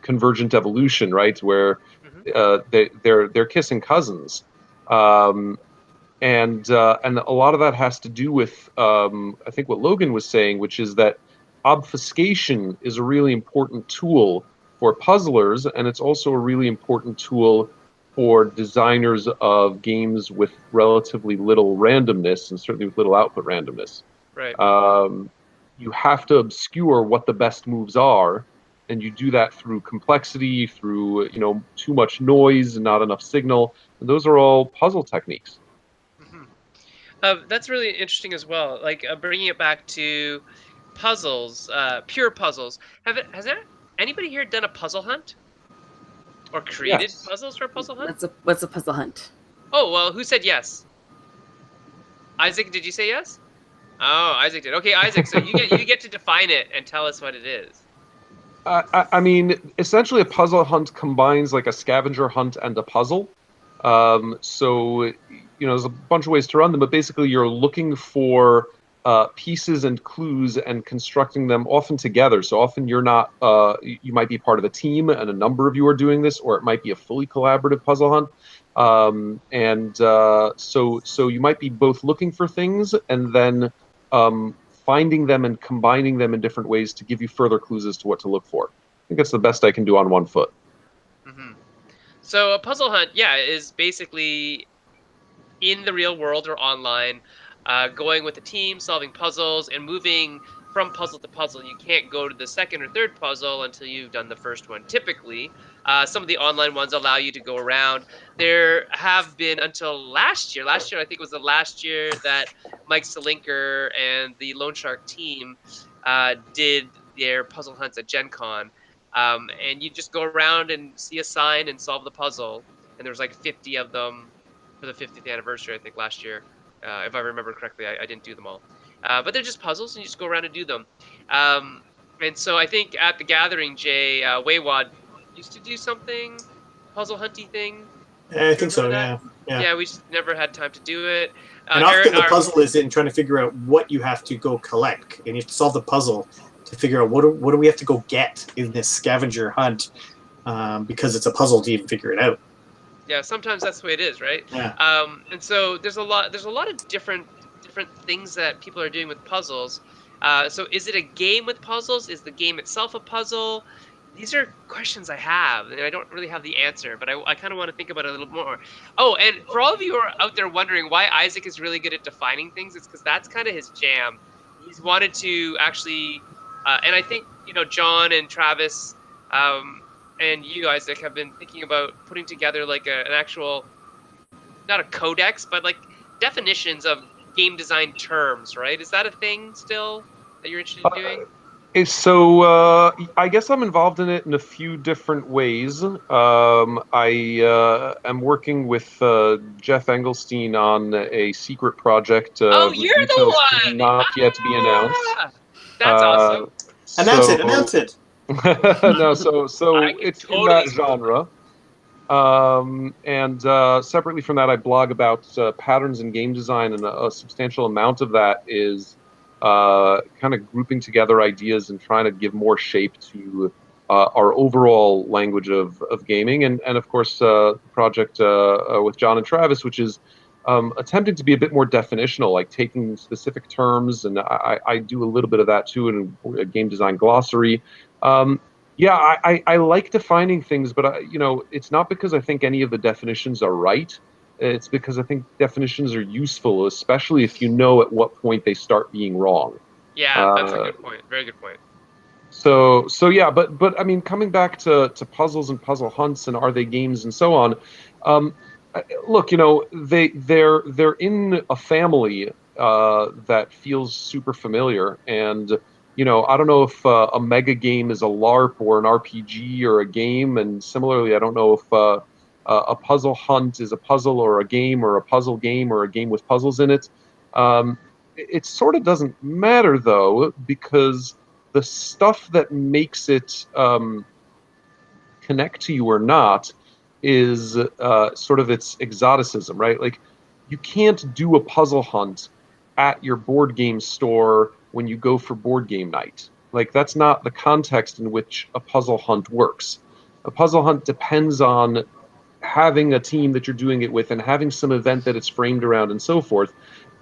convergent evolution, right, where they're kissing cousins, and a lot of that has to do with I think what Logan was saying, which is that obfuscation is a really important tool for puzzlers, and it's also a really important tool for designers of games with relatively little randomness, and certainly with little output randomness. Right. You have to obscure what the best moves are, and you do that through complexity, through too much noise and not enough signal. And those are all puzzle techniques. Mm-hmm. That's really interesting as well. Like bringing it back to puzzles, pure puzzles. Has anybody here done a puzzle hunt or created puzzles for a puzzle hunt? What's a puzzle hunt? Oh well, who said yes? Isaac, did you say yes? Oh, Isaac did. Okay, Isaac. So you get to define it and tell us what it is. I mean, essentially, a puzzle hunt combines like a scavenger hunt and a puzzle. So there's a bunch of ways to run them, but basically, you're looking for pieces and clues and constructing them often together. So often you're not. You might be part of a team, and a number of you are doing this, or it might be a fully collaborative puzzle hunt. So you might be both looking for things and then finding them and combining them in different ways to give you further clues as to what to look for. I think that's the best I can do on one foot. Mm-hmm. So a puzzle hunt, is basically in the real world or online, going with a team, solving puzzles, and moving from puzzle to puzzle. You can't go to the second or third puzzle until you've done the first one. Typically, some of the online ones allow you to go around. There have been until last year I think was the last year that Mike Selinker and the Lone Shark team did their puzzle hunts at Gen Con. And you just go around and see a sign and solve the puzzle. And there was like 50 of them for the 50th anniversary, I think, last year. If I remember correctly, I didn't do them all. But they're just puzzles, and you just go around and do them. And so I think at the gathering, Jay, Waywad used to do something, puzzle hunty thing. I think so, yeah. Yeah, we just never had time to do it. And often the puzzle is in trying to figure out what you have to go collect. And you have to solve the puzzle to figure out what do we have to go get in this scavenger hunt, because it's a puzzle to even figure it out. Yeah, sometimes that's the way it is, right? Yeah. And so there's a lot of different things that people are doing with puzzles. So is it a game with puzzles? Is the game itself a puzzle? These are questions I have, and I don't really have the answer, but I kind of want to think about it a little more. Oh, and for all of you who are out there wondering why Isaac is really good at defining things, it's because that's kind of his jam. He's wanted to actually, and I think, John and Travis and you, Isaac, have been thinking about putting together like an actual, not a codex, but like definitions of game design terms, right? Is that a thing still that you're interested in doing? So I guess I'm involved in it in a few different ways. I am working with Jeff Engelstein on a secret project. Oh, you're the one! Not yet to be announced. That's awesome. Announce it. No, so it's totally in that genre. And separately from that, I blog about patterns in game design, and a substantial amount of that is kind of grouping together ideas and trying to give more shape to our overall language of gaming, and of course the project with John and Travis, which is attempting to be a bit more definitional, like taking specific terms, and I do a little bit of that too in a game design glossary. Yeah, I like defining things, but it's not because I think any of the definitions are right. It's because I think definitions are useful, especially if you know at what point they start being wrong. Yeah, that's a good point. Very good point. So yeah, but I mean, coming back to puzzles and puzzle hunts and are they games and so on. Look, they're in a family that feels super familiar, and I don't know if a mega game is a LARP or an RPG or a game, and similarly, I don't know if a puzzle hunt is a puzzle or a game or a puzzle game or a game with puzzles in it. It sort of doesn't matter though, because the stuff that makes it connect to you or not is sort of its exoticism, right? Like, you can't do a puzzle hunt at your board game store when you go for board game night. Like, that's not the context in which a puzzle hunt works. A puzzle hunt depends on having a team that you're doing it with and having some event that it's framed around and so forth.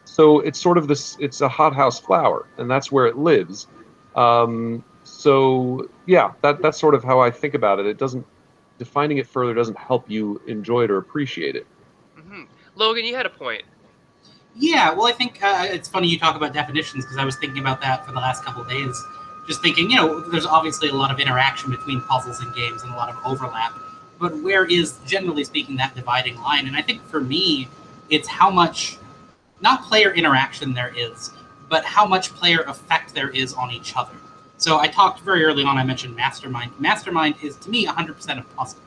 So it's sort of it's a hothouse flower, and that's where it lives. So yeah, that's sort of how I think about it. It doesn't, defining it further doesn't help you enjoy it or appreciate it. Mm-hmm. Logan, you had a point. Yeah, well, I think it's funny you talk about definitions, because I was thinking about that for the last couple of days. Just thinking, there's obviously a lot of interaction between puzzles and games and a lot of overlap. But where is, generally speaking, that dividing line? And I think for me, it's how much, not player interaction there is, but how much player effect there is on each other. So I talked very early on, I mentioned Mastermind. Mastermind is, to me, 100% a puzzle,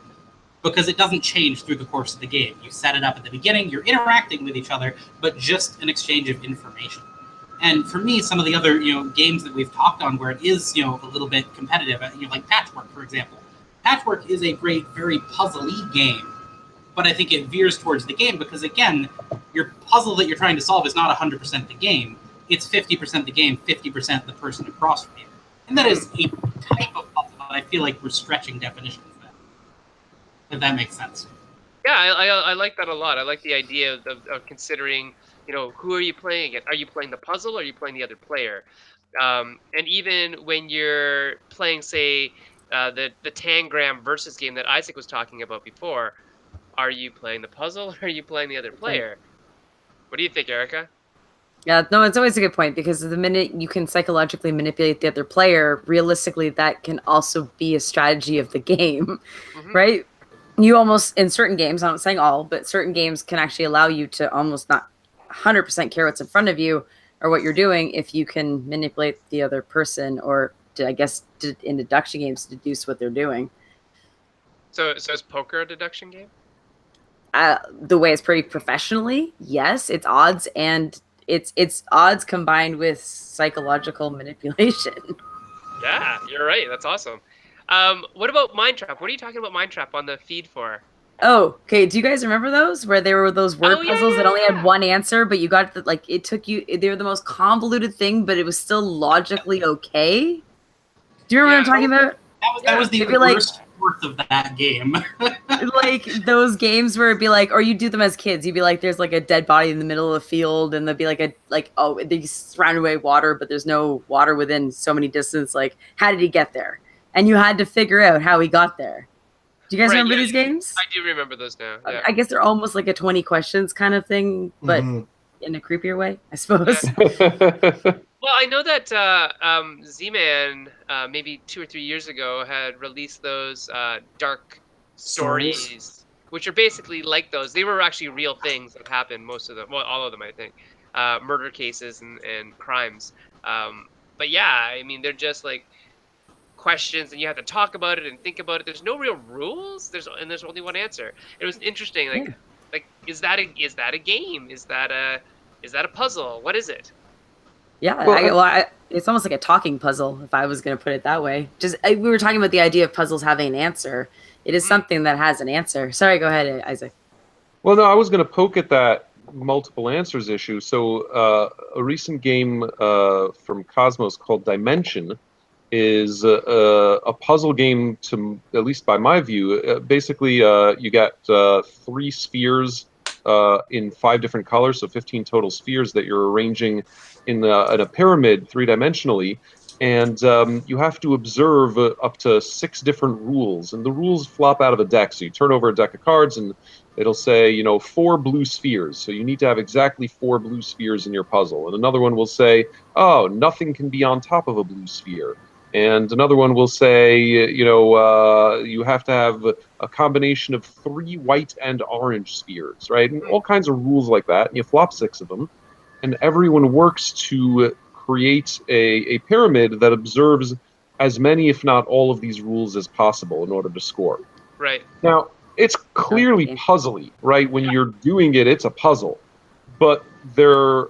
because it doesn't change through the course of the game. You set it up at the beginning, you're interacting with each other, but just an exchange of information. And for me, some of the other games that we've talked on where it is a little bit competitive, like Patchwork, for example. Patchwork is a great, very puzzly game, but I think it veers towards the game because, again, your puzzle that you're trying to solve is not 100% the game. It's 50% the game, 50% the person across from you. And that is a type of puzzle that I feel like we're stretching definitions there, if that makes sense. Yeah, I like that a lot. I like the idea of considering, who are you playing against? Are you playing the puzzle or are you playing the other player? And even when you're playing, say, the Tangram versus game that Isaac was talking about before, are you playing the puzzle or are you playing the other player? What do you think, Erica? Yeah, no, it's always a good point, because the minute you can psychologically manipulate the other player, realistically, that can also be a strategy of the game, right? You almost, in certain games, I'm not saying all, but certain games can actually allow you to almost not 100% care what's in front of you or what you're doing if you can manipulate the other person, or I guess in deduction games, deduce what they're doing. So is poker a deduction game? The way it's pretty professionally, yes, it's odds, and it's odds combined with psychological manipulation. Yeah, you're right. That's awesome. What about Mind Trap? What are you talking about Mind Trap on the feed for? Oh, okay. Do you guys remember those where there were those word puzzles that only had one answer, but you got it took you? They were the most convoluted thing, but it was still logically okay. Do you remember what I'm talking about? That was the worst worth of that game. Like those games where it'd be like, or you do them as kids. You'd be like, there's like a dead body in the middle of the field, and there'd be they surrounded by water, but there's no water within so many distance. Like, how did he get there? And you had to figure out how he got there. Do you guys remember these games? I do remember those now. Yeah. I guess they're almost like a 20 questions kind of thing, but in a creepier way, I suppose. Yeah. Well, I know that Z-Man, maybe 2 or 3 years ago, had released those dark stories, which are basically like those. They were actually real things that happened, most of them. Well, all of them, I think. Murder cases and crimes. But yeah, I mean, they're just like questions, and you have to talk about it and think about it. There's no real rules. There's only one answer. It was interesting. Like, is that a game? Is that a puzzle? What is it? Yeah, it's almost like a talking puzzle, if I was going to put it that way. We were talking about the idea of puzzles having an answer. It is something that has an answer. Sorry, go ahead, Isaac. Well, no, I was going to poke at that multiple answers issue. So a recent game from Cosmos called Dimension is a puzzle game, to at least by my view. Basically, you got 3 spheres in 5 different colors, so 15 total spheres that you're arranging in a pyramid 3-dimensionally. And you have to observe up to 6 different rules, and the rules flop out of a deck. So you turn over a deck of cards, and it'll say, 4 blue spheres. So you need to have exactly 4 blue spheres in your puzzle. And another one will say, oh, nothing can be on top of a blue sphere. And another one will say, you have to have a combination of 3 white and orange spheres, right? And all kinds of rules like that. And you flop 6 of them, and everyone works to create a pyramid that observes as many, if not all, of these rules as possible in order to score. Right. Now, it's clearly puzzly, right? When you're doing it, it's a puzzle. But there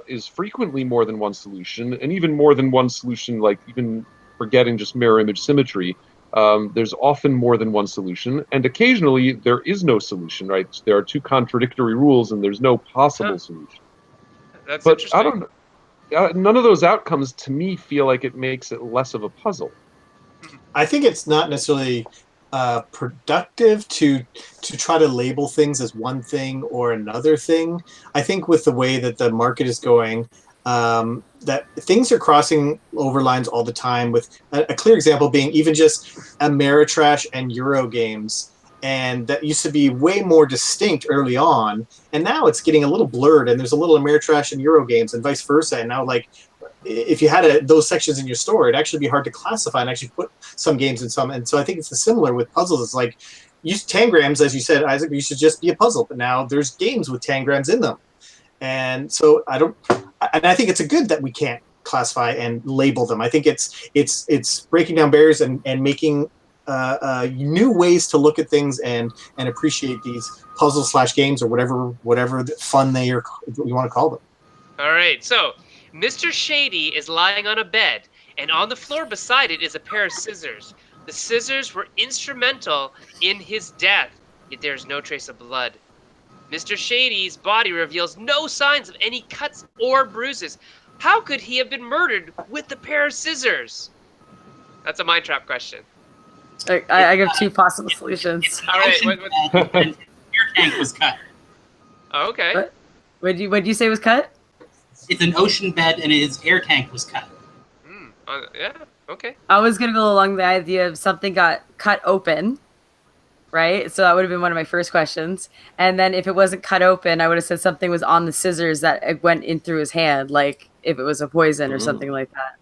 is frequently more than one solution, and even more than one solution, like even forgetting just mirror image symmetry, there's often more than one solution, and occasionally there is no solution, right? There are 2 contradictory rules, and there's no possible solution. That's but interesting. I don't know. None of those outcomes to me feel like it makes it less of a puzzle. I think it's not necessarily productive to try to label things as one thing or another thing. I think with the way that the market is going, that things are crossing over lines all the time, with a clear example being even just Ameritrash and Euro games. And that used to be way more distinct early on, and now it's getting a little blurred, and there's a little Ameritrash and Euro games and vice versa. And now, like, if you had those sections in your store, it'd actually be hard to classify and actually put some games in some. And so I think it's similar with puzzles. It's like, tangrams, as you said, Isaac, you should just be a puzzle, but now there's games with tangrams in them. And so I think it's a good that we can't classify and label them. I think it's breaking down barriers and making new ways to look at things and appreciate these puzzle/games or whatever fun you want to call them. All right, so Mr. Shady is lying on a bed, and on the floor beside it is a pair of scissors. The scissors were instrumental in his death, yet there is no trace of blood. Mr. Shady's body reveals no signs of any cuts or bruises. How could he have been murdered with the pair of scissors? That's a mind trap question. I give 2 possible solutions. All right. And air tank was cut. Oh, okay. What did you say was cut? It's an ocean bed, and his air tank was cut. Yeah. Okay. I was gonna go along the idea of something got cut open, right? So that would have been one of my first questions. And then if it wasn't cut open, I would have said something was on the scissors that went in through his hand, like if it was a poison or something like that.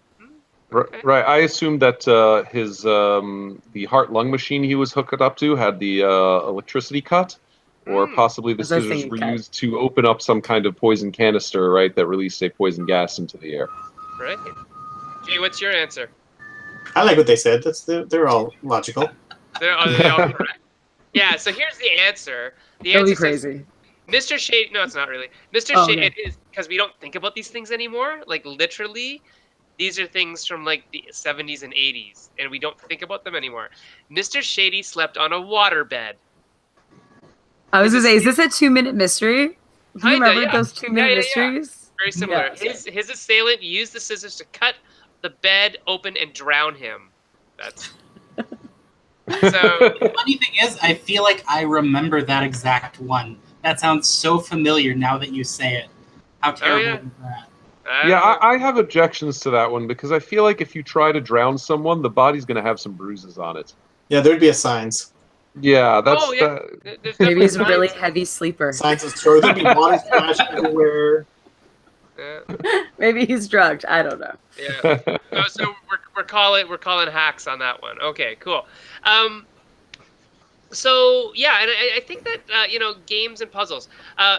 Okay. Right. I assumed that the heart-lung machine he was hooked up to had the electricity cut, or possibly the scissors were used to open up some kind of poison canister, right, that released a poison gas into the air. Right. Jay, what's your answer? I like what they said. They're all logical. They're all correct. Yeah. So here's the answer. The That'd answer be crazy. Says, Mr. Shady. No, it's not really. Mr. Shady. Okay. It is because we don't think about these things anymore. Like literally. These are things from like the 70s and 80s, and we don't think about them anymore. Mr. Shady slept on a waterbed. I was gonna say, is this a 2-minute mystery? Do you remember those 2-minute mysteries? Very similar. Yes. His assailant used the scissors to cut the bed open and drown him. That's so. The funny thing is, I feel like I remember that exact one. That sounds so familiar now that you say it. How terrible is that? Yeah, I have objections to that one, because I feel like if you try to drown someone, the body's going to have some bruises on it. Yeah, there'd be a signs. Yeah, that's Maybe he's a really heavy sleeper. Signs of story. There'd be water splash everywhere. Maybe he's drugged. I don't know. Yeah. So we're calling hacks on that one. Okay, cool. So yeah, and I think that games and puzzles.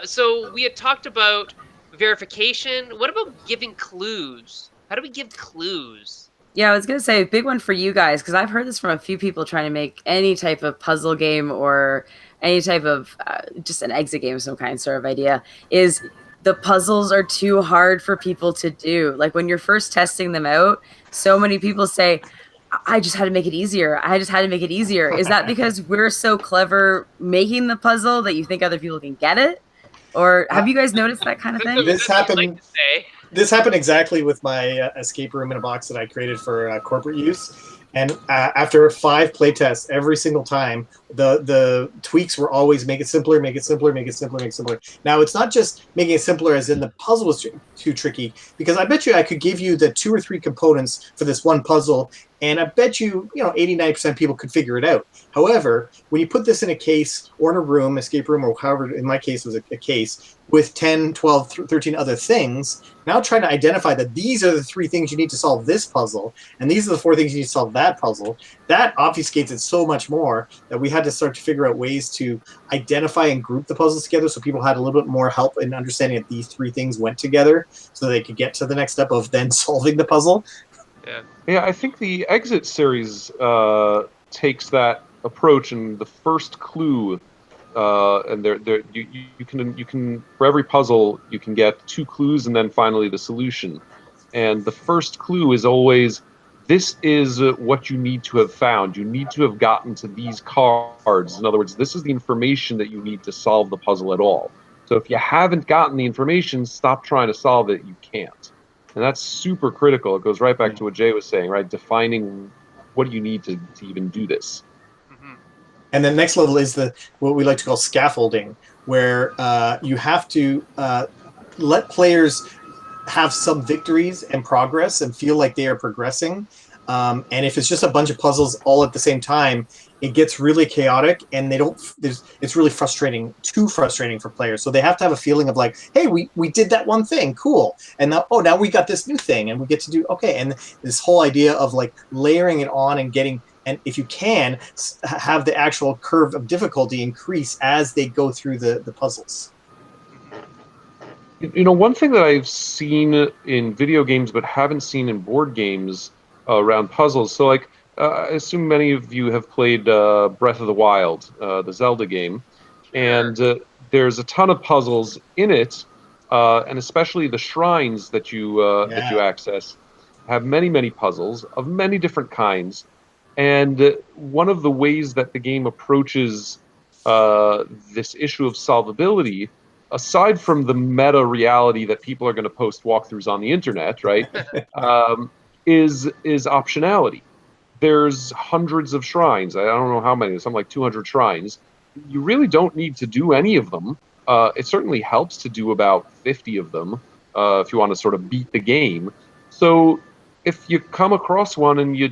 So we had talked about verification. What about giving clues? How do we give clues? Yeah, I was going to say a big one for you guys, because I've heard this from a few people trying to make any type of puzzle game or any type of just an exit game of some kind sort of idea, is the puzzles are too hard for people to do. Like when you're first testing them out, so many people say, I just had to make it easier. I just had to make it easier. Is that because we're so clever making the puzzle that you think other people can get it? Or have you guys noticed that kind of thing? This happened. Like to say. This happened exactly with my escape room in a box that I created for corporate use. And after 5 playtests, every single time, the tweaks were always make it simpler, make it simpler, make it simpler, make it simpler. Now, it's not just making it simpler as in the puzzle was too tricky, because I bet you I could give you the 2 or 3 components for this one puzzle, and I bet you, 80-90% of people could figure it out. However, when you put this in a case or in a room, escape room, or however, in my case, it was a case, with 10, 12, 13 other things, now trying to identify that these are the 3 things you need to solve this puzzle, and these are the 4 things you need to solve that puzzle, that obfuscates it so much more that we had to start to figure out ways to identify and group the puzzles together, so people had a little bit more help in understanding that these 3 things went together, so they could get to the next step of then solving the puzzle. Yeah, I think the Exit series takes that approach, and the first clue, and you can for every puzzle you can get 2 clues and then finally the solution. And the first clue is always, this is what you need to have found. You need to have gotten to these cards. In other words, this is the information that you need to solve the puzzle at all. So if you haven't gotten the information, stop trying to solve it. You can't. And that's super critical. It goes right back to what Jay was saying, right? Defining what do you need to even do this. And the next level is what we like to call scaffolding, where you have to let players have some victories and progress and feel like they are progressing. And if it's just a bunch of puzzles all at the same time, it gets really chaotic, and it's really frustrating, too frustrating for players. So they have to have a feeling of like, hey, we did that one thing, cool. And now we got this new thing, and we get to do, okay. And this whole idea of like layering it on and getting, and if you can, have the actual curve of difficulty increase as they go through the puzzles. One thing that I've seen in video games but haven't seen in board games around puzzles, so like, I assume many of you have played Breath of the Wild, the Zelda game, and there's a ton of puzzles in it, and especially the shrines that you access have many, many puzzles of many different kinds. And one of the ways that the game approaches this issue of solvability, aside from the meta reality that people are going to post walkthroughs on the internet, right, is optionality. There's hundreds of shrines. I don't know how many. There's something like 200 shrines. You really don't need to do any of them. It certainly helps to do about 50 of them if you want to sort of beat the game. So if you come across one and you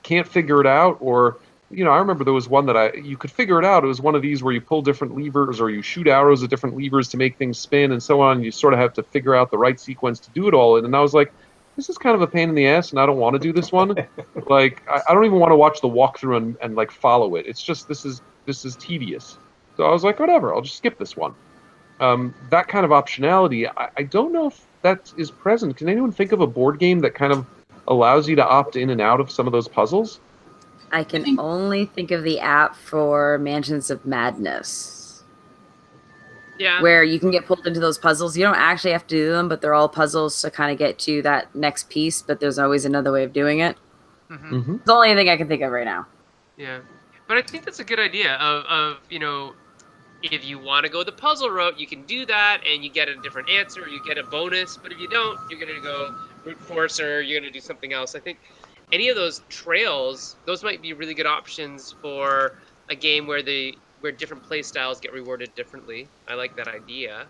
can't figure it out, or I remember there was one that you could figure it out. It was one of these where you pull different levers or you shoot arrows at different levers to make things spin and so on. You sort of have to figure out the right sequence to do it all. And I was like, this is kind of a pain in the ass, and I don't want to do this one. Like, I don't even want to watch the walkthrough and like follow it. It's just this is tedious. So I was like, whatever, I'll just skip this one. That kind of optionality, I don't know if that is present. Can anyone think of a board game that kind of allows you to opt in and out of some of those puzzles? I can only think of the app for Mansions of Madness. Yeah. Where you can get pulled into those puzzles. You don't actually have to do them, but they're all puzzles to kind of get to that next piece, but there's always another way of doing it. It's the only thing I can think of right now. Yeah. But I think that's a good idea of if you want to go the puzzle route, you can do that, and you get a different answer, you get a bonus. But if you don't, you're going to go brute force, or you're going to do something else. I think any of those trails, those might be really good options for a game where different play styles get rewarded differently. I like that idea.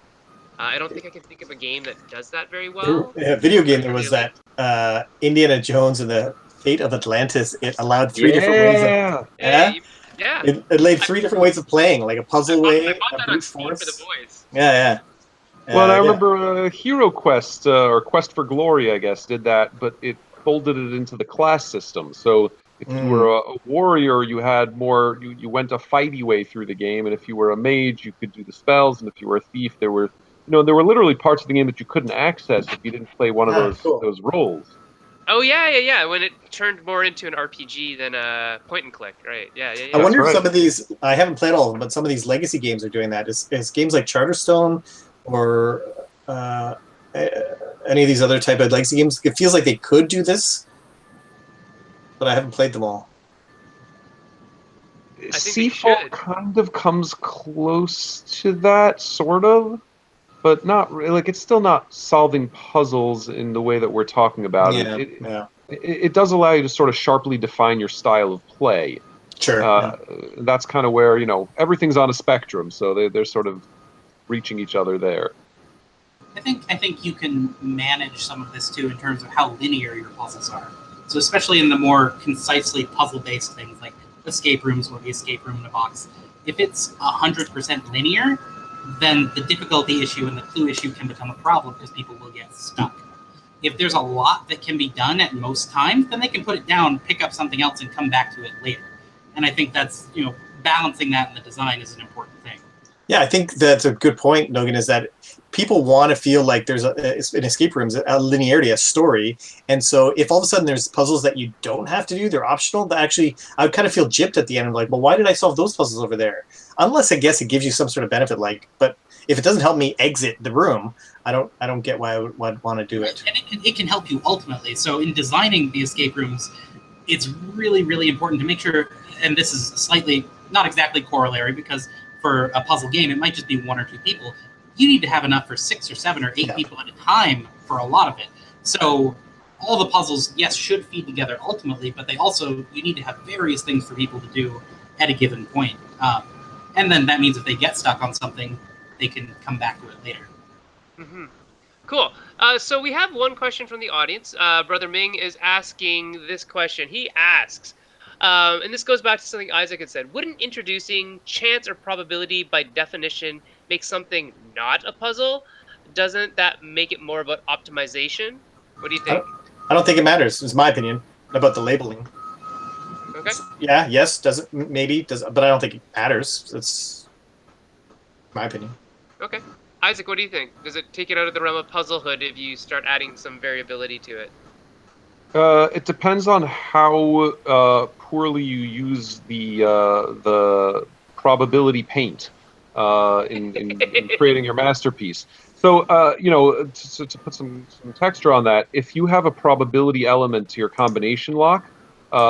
I don't think I can think of a game that does that very well. Yeah, video game, there was that Indiana Jones and the Fate of Atlantis. It allowed 3 different ways of... Yeah. It laid 3 different ways of playing, like a puzzle way, I bought a that brute on Steam force. for the boys. Yeah. Well, I remember Hero Quest, or Quest for Glory, I guess, did that, but it folded it into the class system. So if you were a warrior, you had more, you went a fighty way through the game, and if you were a mage, you could do the spells, and if you were a thief, there were literally parts of the game that you couldn't access if you didn't play one of those roles. Oh yeah. When it turned more into an RPG than a point and click, right? Yeah. I wonder if some of these, I haven't played all of them, but some of these legacy games are doing that. Is games like Charterstone or any of these other type of legacy games, it feels like they could do this, but I haven't played them all. Seafall kind of comes close to that, sort of. but not like it's still not solving puzzles in the way that we're talking about. It does allow you to sort of sharply define your style of play. Sure. That's kind of where everything's on a spectrum, so they're sort of reaching each other there. I think you can manage some of this too in terms of how linear your puzzles are. So especially in the more concisely puzzle-based things like escape rooms or the escape room in a box, if it's 100% linear, then the difficulty issue and the clue issue can become a problem because people will get stuck. If there's a lot that can be done at most times, then they can put it down, pick up something else, and come back to it later. And I think that's, balancing that in the design is an important thing. Yeah, I think that's a good point, Logan, is that people want to feel like there's an escape room, a linearity, a story. And so if all of a sudden there's puzzles that you don't have to do, they're optional, but actually I would kind of feel gypped at the end. I'm like, well, why did I solve those puzzles over there? Unless I guess it gives you some sort of benefit, but if it doesn't help me exit the room, I don't get why I would want to do it. And it can help you ultimately. So in designing the escape rooms, it's really, really important to make sure, and this is slightly, not exactly corollary, because for a puzzle game, it might just be 1 or 2 people. You need to have enough for 6 or 7 or 8 people at a time for a lot of it. So all the puzzles, yes, should feed together ultimately, but you need to have various things for people to do at a given point. And then that means if they get stuck on something, they can come back to it later. Mm-hmm. Cool. So we have one question from the audience. Brother Ming is asking this question. He asks, and this goes back to something Isaac had said, wouldn't introducing chance or probability by definition make something not a puzzle? Doesn't that make it more about optimization? What do you think? I don't think it matters. It's my opinion about the labeling. Okay. Yeah, yes, but I don't think it matters. It's my opinion. Okay. Isaac, what do you think? Does it take it out of the realm of puzzlehood if you start adding some variability to it? It depends on how poorly you use the probability paint in creating your masterpiece. So, to put some texture on that, if you have a probability element to your combination lock,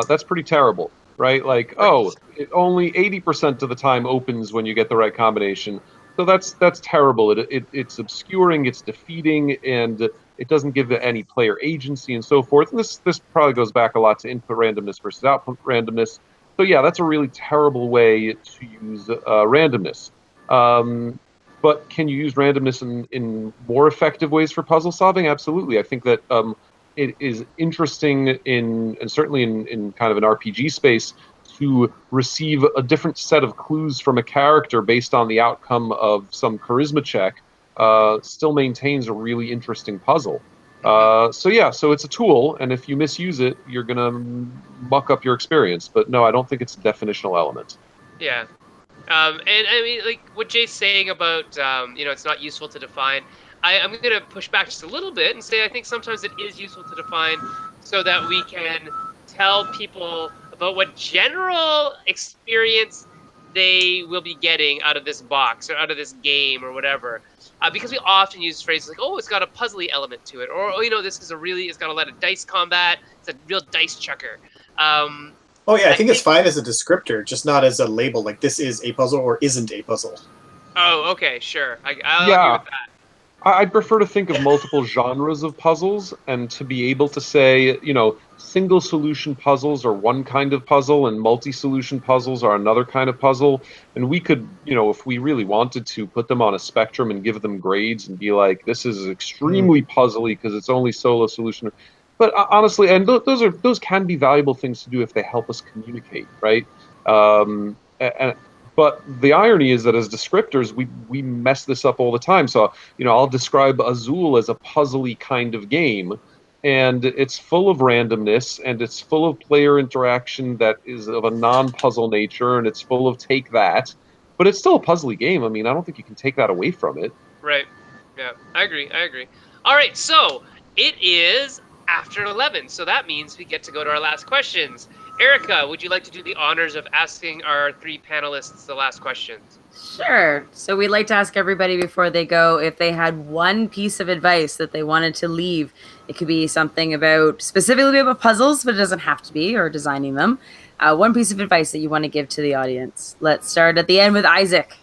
that's pretty terrible, right? Like, it only 80% of the time opens when you get the right combination. So that's terrible. It's obscuring, it's defeating, and it doesn't give any player agency and so forth. And this probably goes back a lot to input randomness versus output randomness. So yeah, that's a really terrible way to use randomness. But can you use randomness in more effective ways for puzzle solving? Absolutely. I think that it is interesting and certainly in kind of an RPG space, to receive a different set of clues from a character based on the outcome of some charisma check still maintains a really interesting puzzle. So it's a tool, and if you misuse it, you're going to muck up your experience. But no, I don't think it's a definitional element. Yeah. And I mean, like what Jay's saying about, it's not useful to define. I'm going to push back just a little bit and say I think sometimes it is useful to define so that we can tell people about what general experience they will be getting out of this box or out of this game or whatever. Because we often use phrases like, oh, it's got a puzzly element to it. Or, it's got a lot of dice combat. It's a real dice chucker. I think it's fine as a descriptor, just not as a label, like this is a puzzle or isn't a puzzle. Oh, okay, sure. I'll agree with that. I'd prefer to think of multiple genres of puzzles and to be able to say, single solution puzzles are one kind of puzzle and multi-solution puzzles are another kind of puzzle. And we could, if we really wanted to, put them on a spectrum and give them grades and be like, this is extremely puzzly because it's only solo solution. But honestly, and those can be valuable things to do if they help us communicate, right? But the irony is that as descriptors, we mess this up all the time. So, I'll describe Azul as a puzzly kind of game, and it's full of randomness, and it's full of player interaction that is of a non-puzzle nature, and it's full of take that. But it's still a puzzly game. I mean, I don't think you can take that away from it. Right. Yeah, I agree. All right, so it is after 11, so that means we get to go to our last questions. Erica, would you like to do the honors of asking our 3 panelists the last questions? Sure. So we'd like to ask everybody before they go if they had one piece of advice that they wanted to leave. It could be something specifically about puzzles, but it doesn't have to be, or designing them. One piece of advice that you want to give to the audience. Let's start at the end with Isaac.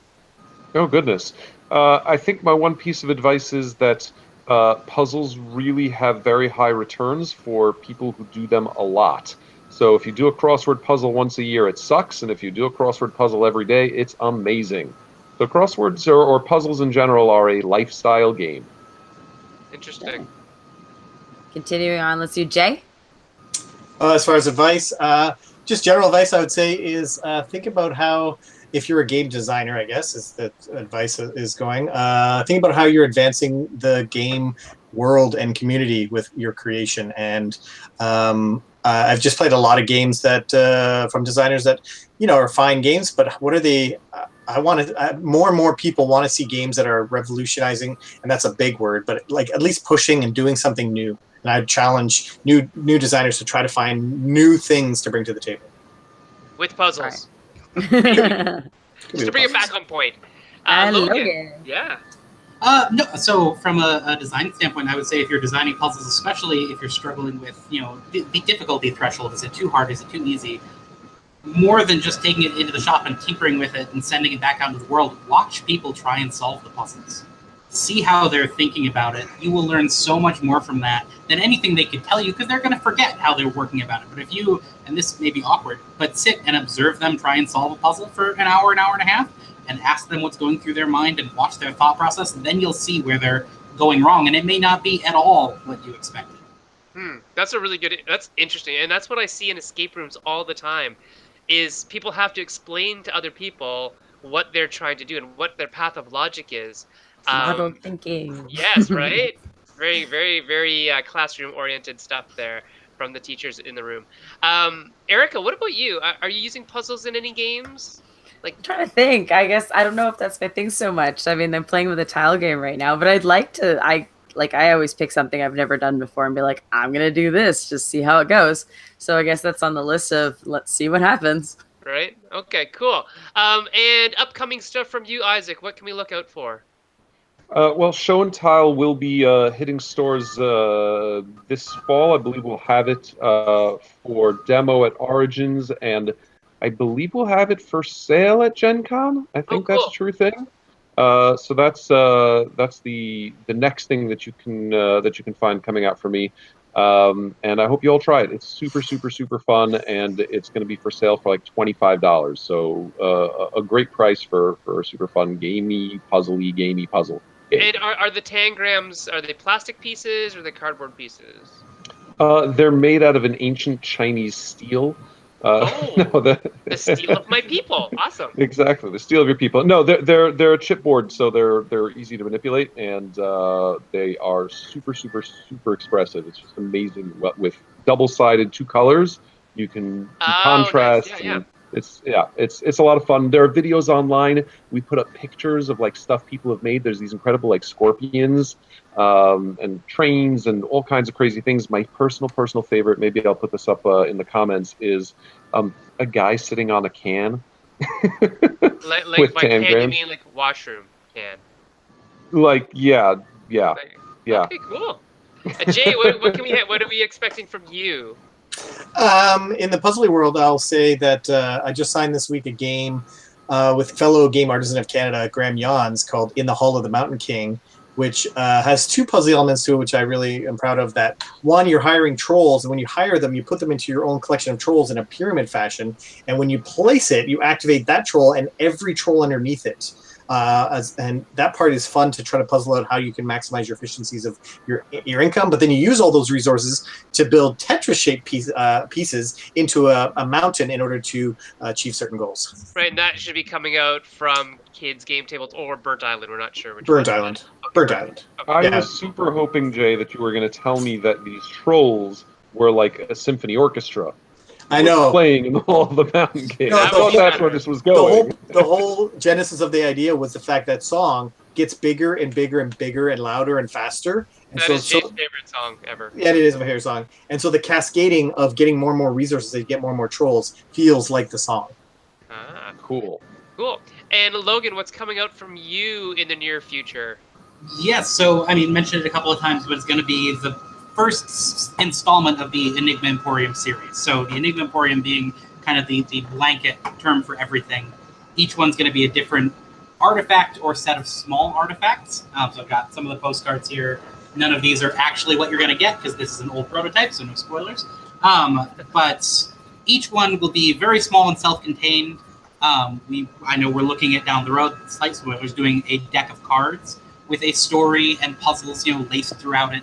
Oh, goodness. I think my one piece of advice is that puzzles really have very high returns for people who do them a lot. So if you do a crossword puzzle once a year, it sucks, and if you do a crossword puzzle every day, it's amazing. So crosswords or puzzles in general are a lifestyle game. Interesting. Continuing on, let's do Jay. As far as advice, just general advice I would say is think about how, if you're a game designer, I guess is the advice is going, think about how you're advancing the game world and community with your creation. And I've just played a lot of games that from designers that, are fine games, but what are they? More and more people want to see games that are revolutionizing, and that's a big word, but like at least pushing and doing something new. And I challenge new designers to try to find new things to bring to the table. With puzzles. Right. Just to bring it back on point. Logan. Yeah. No, so from a design standpoint, I would say if you're designing puzzles, especially if you're struggling with, the difficulty threshold, is it too hard, is it too easy? More than just taking it into the shop and tinkering with it and sending it back out into the world, watch people try and solve the puzzles. See how they're thinking about it. You will learn so much more from that than anything they could tell you, because they're going to forget how they're working about it. But if you, and this may be awkward, but sit and observe them try and solve a puzzle for an hour and a half, and ask them what's going through their mind and watch their thought process, then you'll see where they're going wrong, and it may not be at all what you expected. That's that's interesting, and that's what I see in escape rooms all the time, is people have to explain to other people what they're trying to do and what their path of logic is. Model thinking. Yes, right? Very, very, very classroom-oriented stuff there from the teachers in the room. Erica, what about you? Are you using puzzles in any games? I'm trying to think. I guess I don't know if that's my thing so much. I mean, I'm playing with a tile game right now, but I'd like to. I always pick something I've never done before and be like, I'm gonna do this, just see how it goes. So I guess that's on the list of let's see what happens. Right. Okay. Cool. And upcoming stuff from you, Isaac. What can we look out for? Well, Show and Tile will be hitting stores this fall. I believe we'll have it for demo at Origins, and I believe we'll have it for sale at Gen Con. I think that's a true thing. So that's the next thing that you can find coming out for me. And I hope you all try it. It's super, super, super fun, and it's going to be for sale for like $25. So a great price for a super fun, gamey puzzle game. And are the tangrams, are they plastic pieces or are they cardboard pieces? They're made out of an ancient Chinese steel. The steel of my people. Awesome. Exactly, the steel of your people. No, they're a chipboard, so they're easy to manipulate, and they are super, super, super expressive. It's just amazing. With double-sided 2 colors, you can contrast. Nice. Yeah. It's a lot of fun. There are videos online. We put up pictures of stuff people have made. There's these incredible scorpions and trains and all kinds of crazy things. My personal favorite, maybe I'll put this up in the comments, is a guy sitting on a can. With by can you mean washroom can? Yeah. Okay, cool. Jay, what are we expecting from you? In the puzzly world, I'll say that I just signed this week a game with fellow game artisan of Canada, Graham Yans, called In the Hall of the Mountain King, which has 2 puzzle elements to it, which I really am proud of. That one, you're hiring trolls, and when you hire them, you put them into your own collection of trolls in a pyramid fashion, and when you place it, you activate that troll and every troll underneath it. And that part is fun to try to puzzle out how you can maximize your efficiencies of your income, but then you use all those resources to build Tetris-shaped pieces into a mountain in order to achieve certain goals. Right, and that should be coming out from Kids Game Tables or Burnt Island. We're not sure which. Burnt Island. Okay. Burnt Island. Okay. I was super hoping, Jay, that you were going to tell me that these trolls were like a symphony orchestra. I know. Playing in the Hall of the Mountain King. I thought that's where this was going. The whole genesis of the idea was the fact that song gets bigger and bigger and bigger and louder and faster. And that is Jay's favorite song ever. Yeah, it is my favorite song. And so the cascading of getting more and more resources, they get more and more trolls, feels like the song. Cool. Cool. And Logan, what's coming out from you in the near future? Yes, so, mentioned it a couple of times, but it's going to be the first installment of the Enigma Emporium series. So the Enigma Emporium being kind of the blanket term for everything. Each one's going to be a different artifact or set of small artifacts. So I've got some of the postcards here. None of these are actually what you're going to get because this is an old prototype, so no spoilers. But each one will be very small and self-contained. I know we're looking at down the road, Slight Spoilers, doing a deck of cards with a story and puzzles, laced throughout it.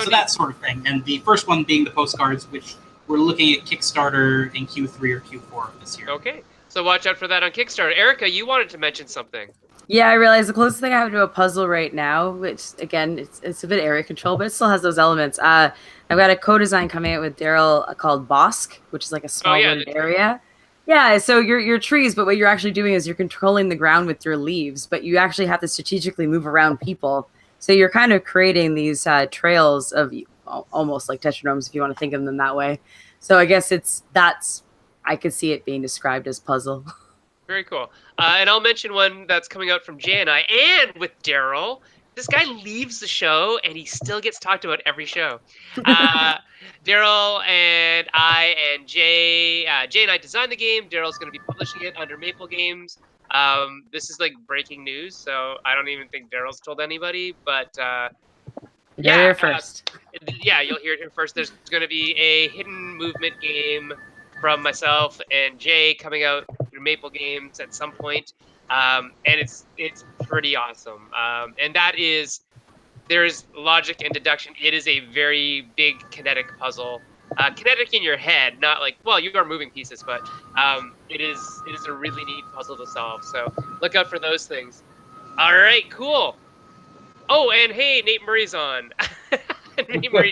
So that sort of thing. And the first one being the postcards, which we're looking at Kickstarter in Q3 or Q4 of this year. Okay, so watch out for that on Kickstarter. Erica, you wanted to mention something. Yeah, I realize the closest thing I have to a puzzle right now, which again, it's a bit area control, but it still has those elements. I've got a co-design coming out with Daryl called Bosk, which is like a small wooded area. Yeah, so your trees, but what you're actually doing is you're controlling the ground with your leaves, but you actually have to strategically move around people. So you're kind of creating these trails of almost like tetradrachms, if you want to think of them that way. So I guess I could see it being described as puzzle. Very cool. And I'll mention one that's coming out from Jay and I, and with Daryl. This guy leaves the show, and he still gets talked about every show. Daryl and I and Jay and I designed the game. Daryl's going to be publishing it under Meeple Games. This is like breaking news, so I don't even think Daryl's told anybody. But You'll hear it first. Yeah, you'll hear it here first. There's going to be a hidden movement game from myself and Jay coming out through Meeple Games at some point. And it's pretty awesome. And there's logic and deduction. It is a very big kinetic puzzle. Kinetic in your head, not like, well, you are moving pieces, but it is a really neat puzzle to solve. So look out for those things. All right, cool. Oh, and hey, Nate Murray's on. Nate Murray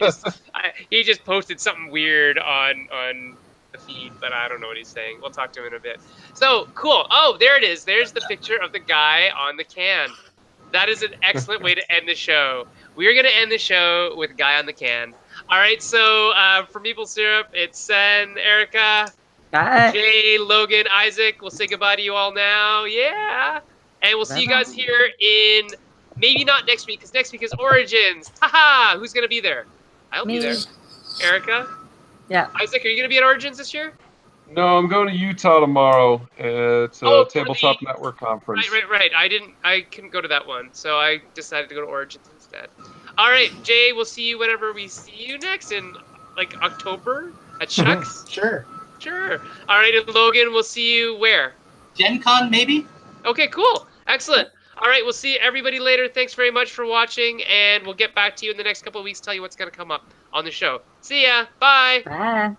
he just posted something weird on the feed, but I don't know what he's saying. We'll talk to him in a bit. So cool. Oh, there it is. There's the picture of the guy on the can. That is an excellent way to end the show. We are going to end the show with Guy on the Can. All right, so for Meeple Syrup, it's Sen, Erica, Bye. Jay, Logan, Isaac. We'll say goodbye to you all now. Yeah. And we'll see you guys here in, maybe not next week, because next week is Origins. Haha! Who's going to be there? I'll be there. Erica? Yeah. Isaac, are you going to be at Origins this year? No, I'm going to Utah tomorrow. It's a Tabletop Network conference. Right. I couldn't go to that one, so I decided to go to Origins instead. All right, Jay, we'll see you whenever we see you next in like October at Chuck's. Sure. All right, and Logan, we'll see you where? Gen Con, maybe? Okay, cool. Excellent. All right, we'll see everybody later. Thanks very much for watching, and we'll get back to you in the next couple of weeks, tell you what's going to come up on the show. See ya. Bye. Bye.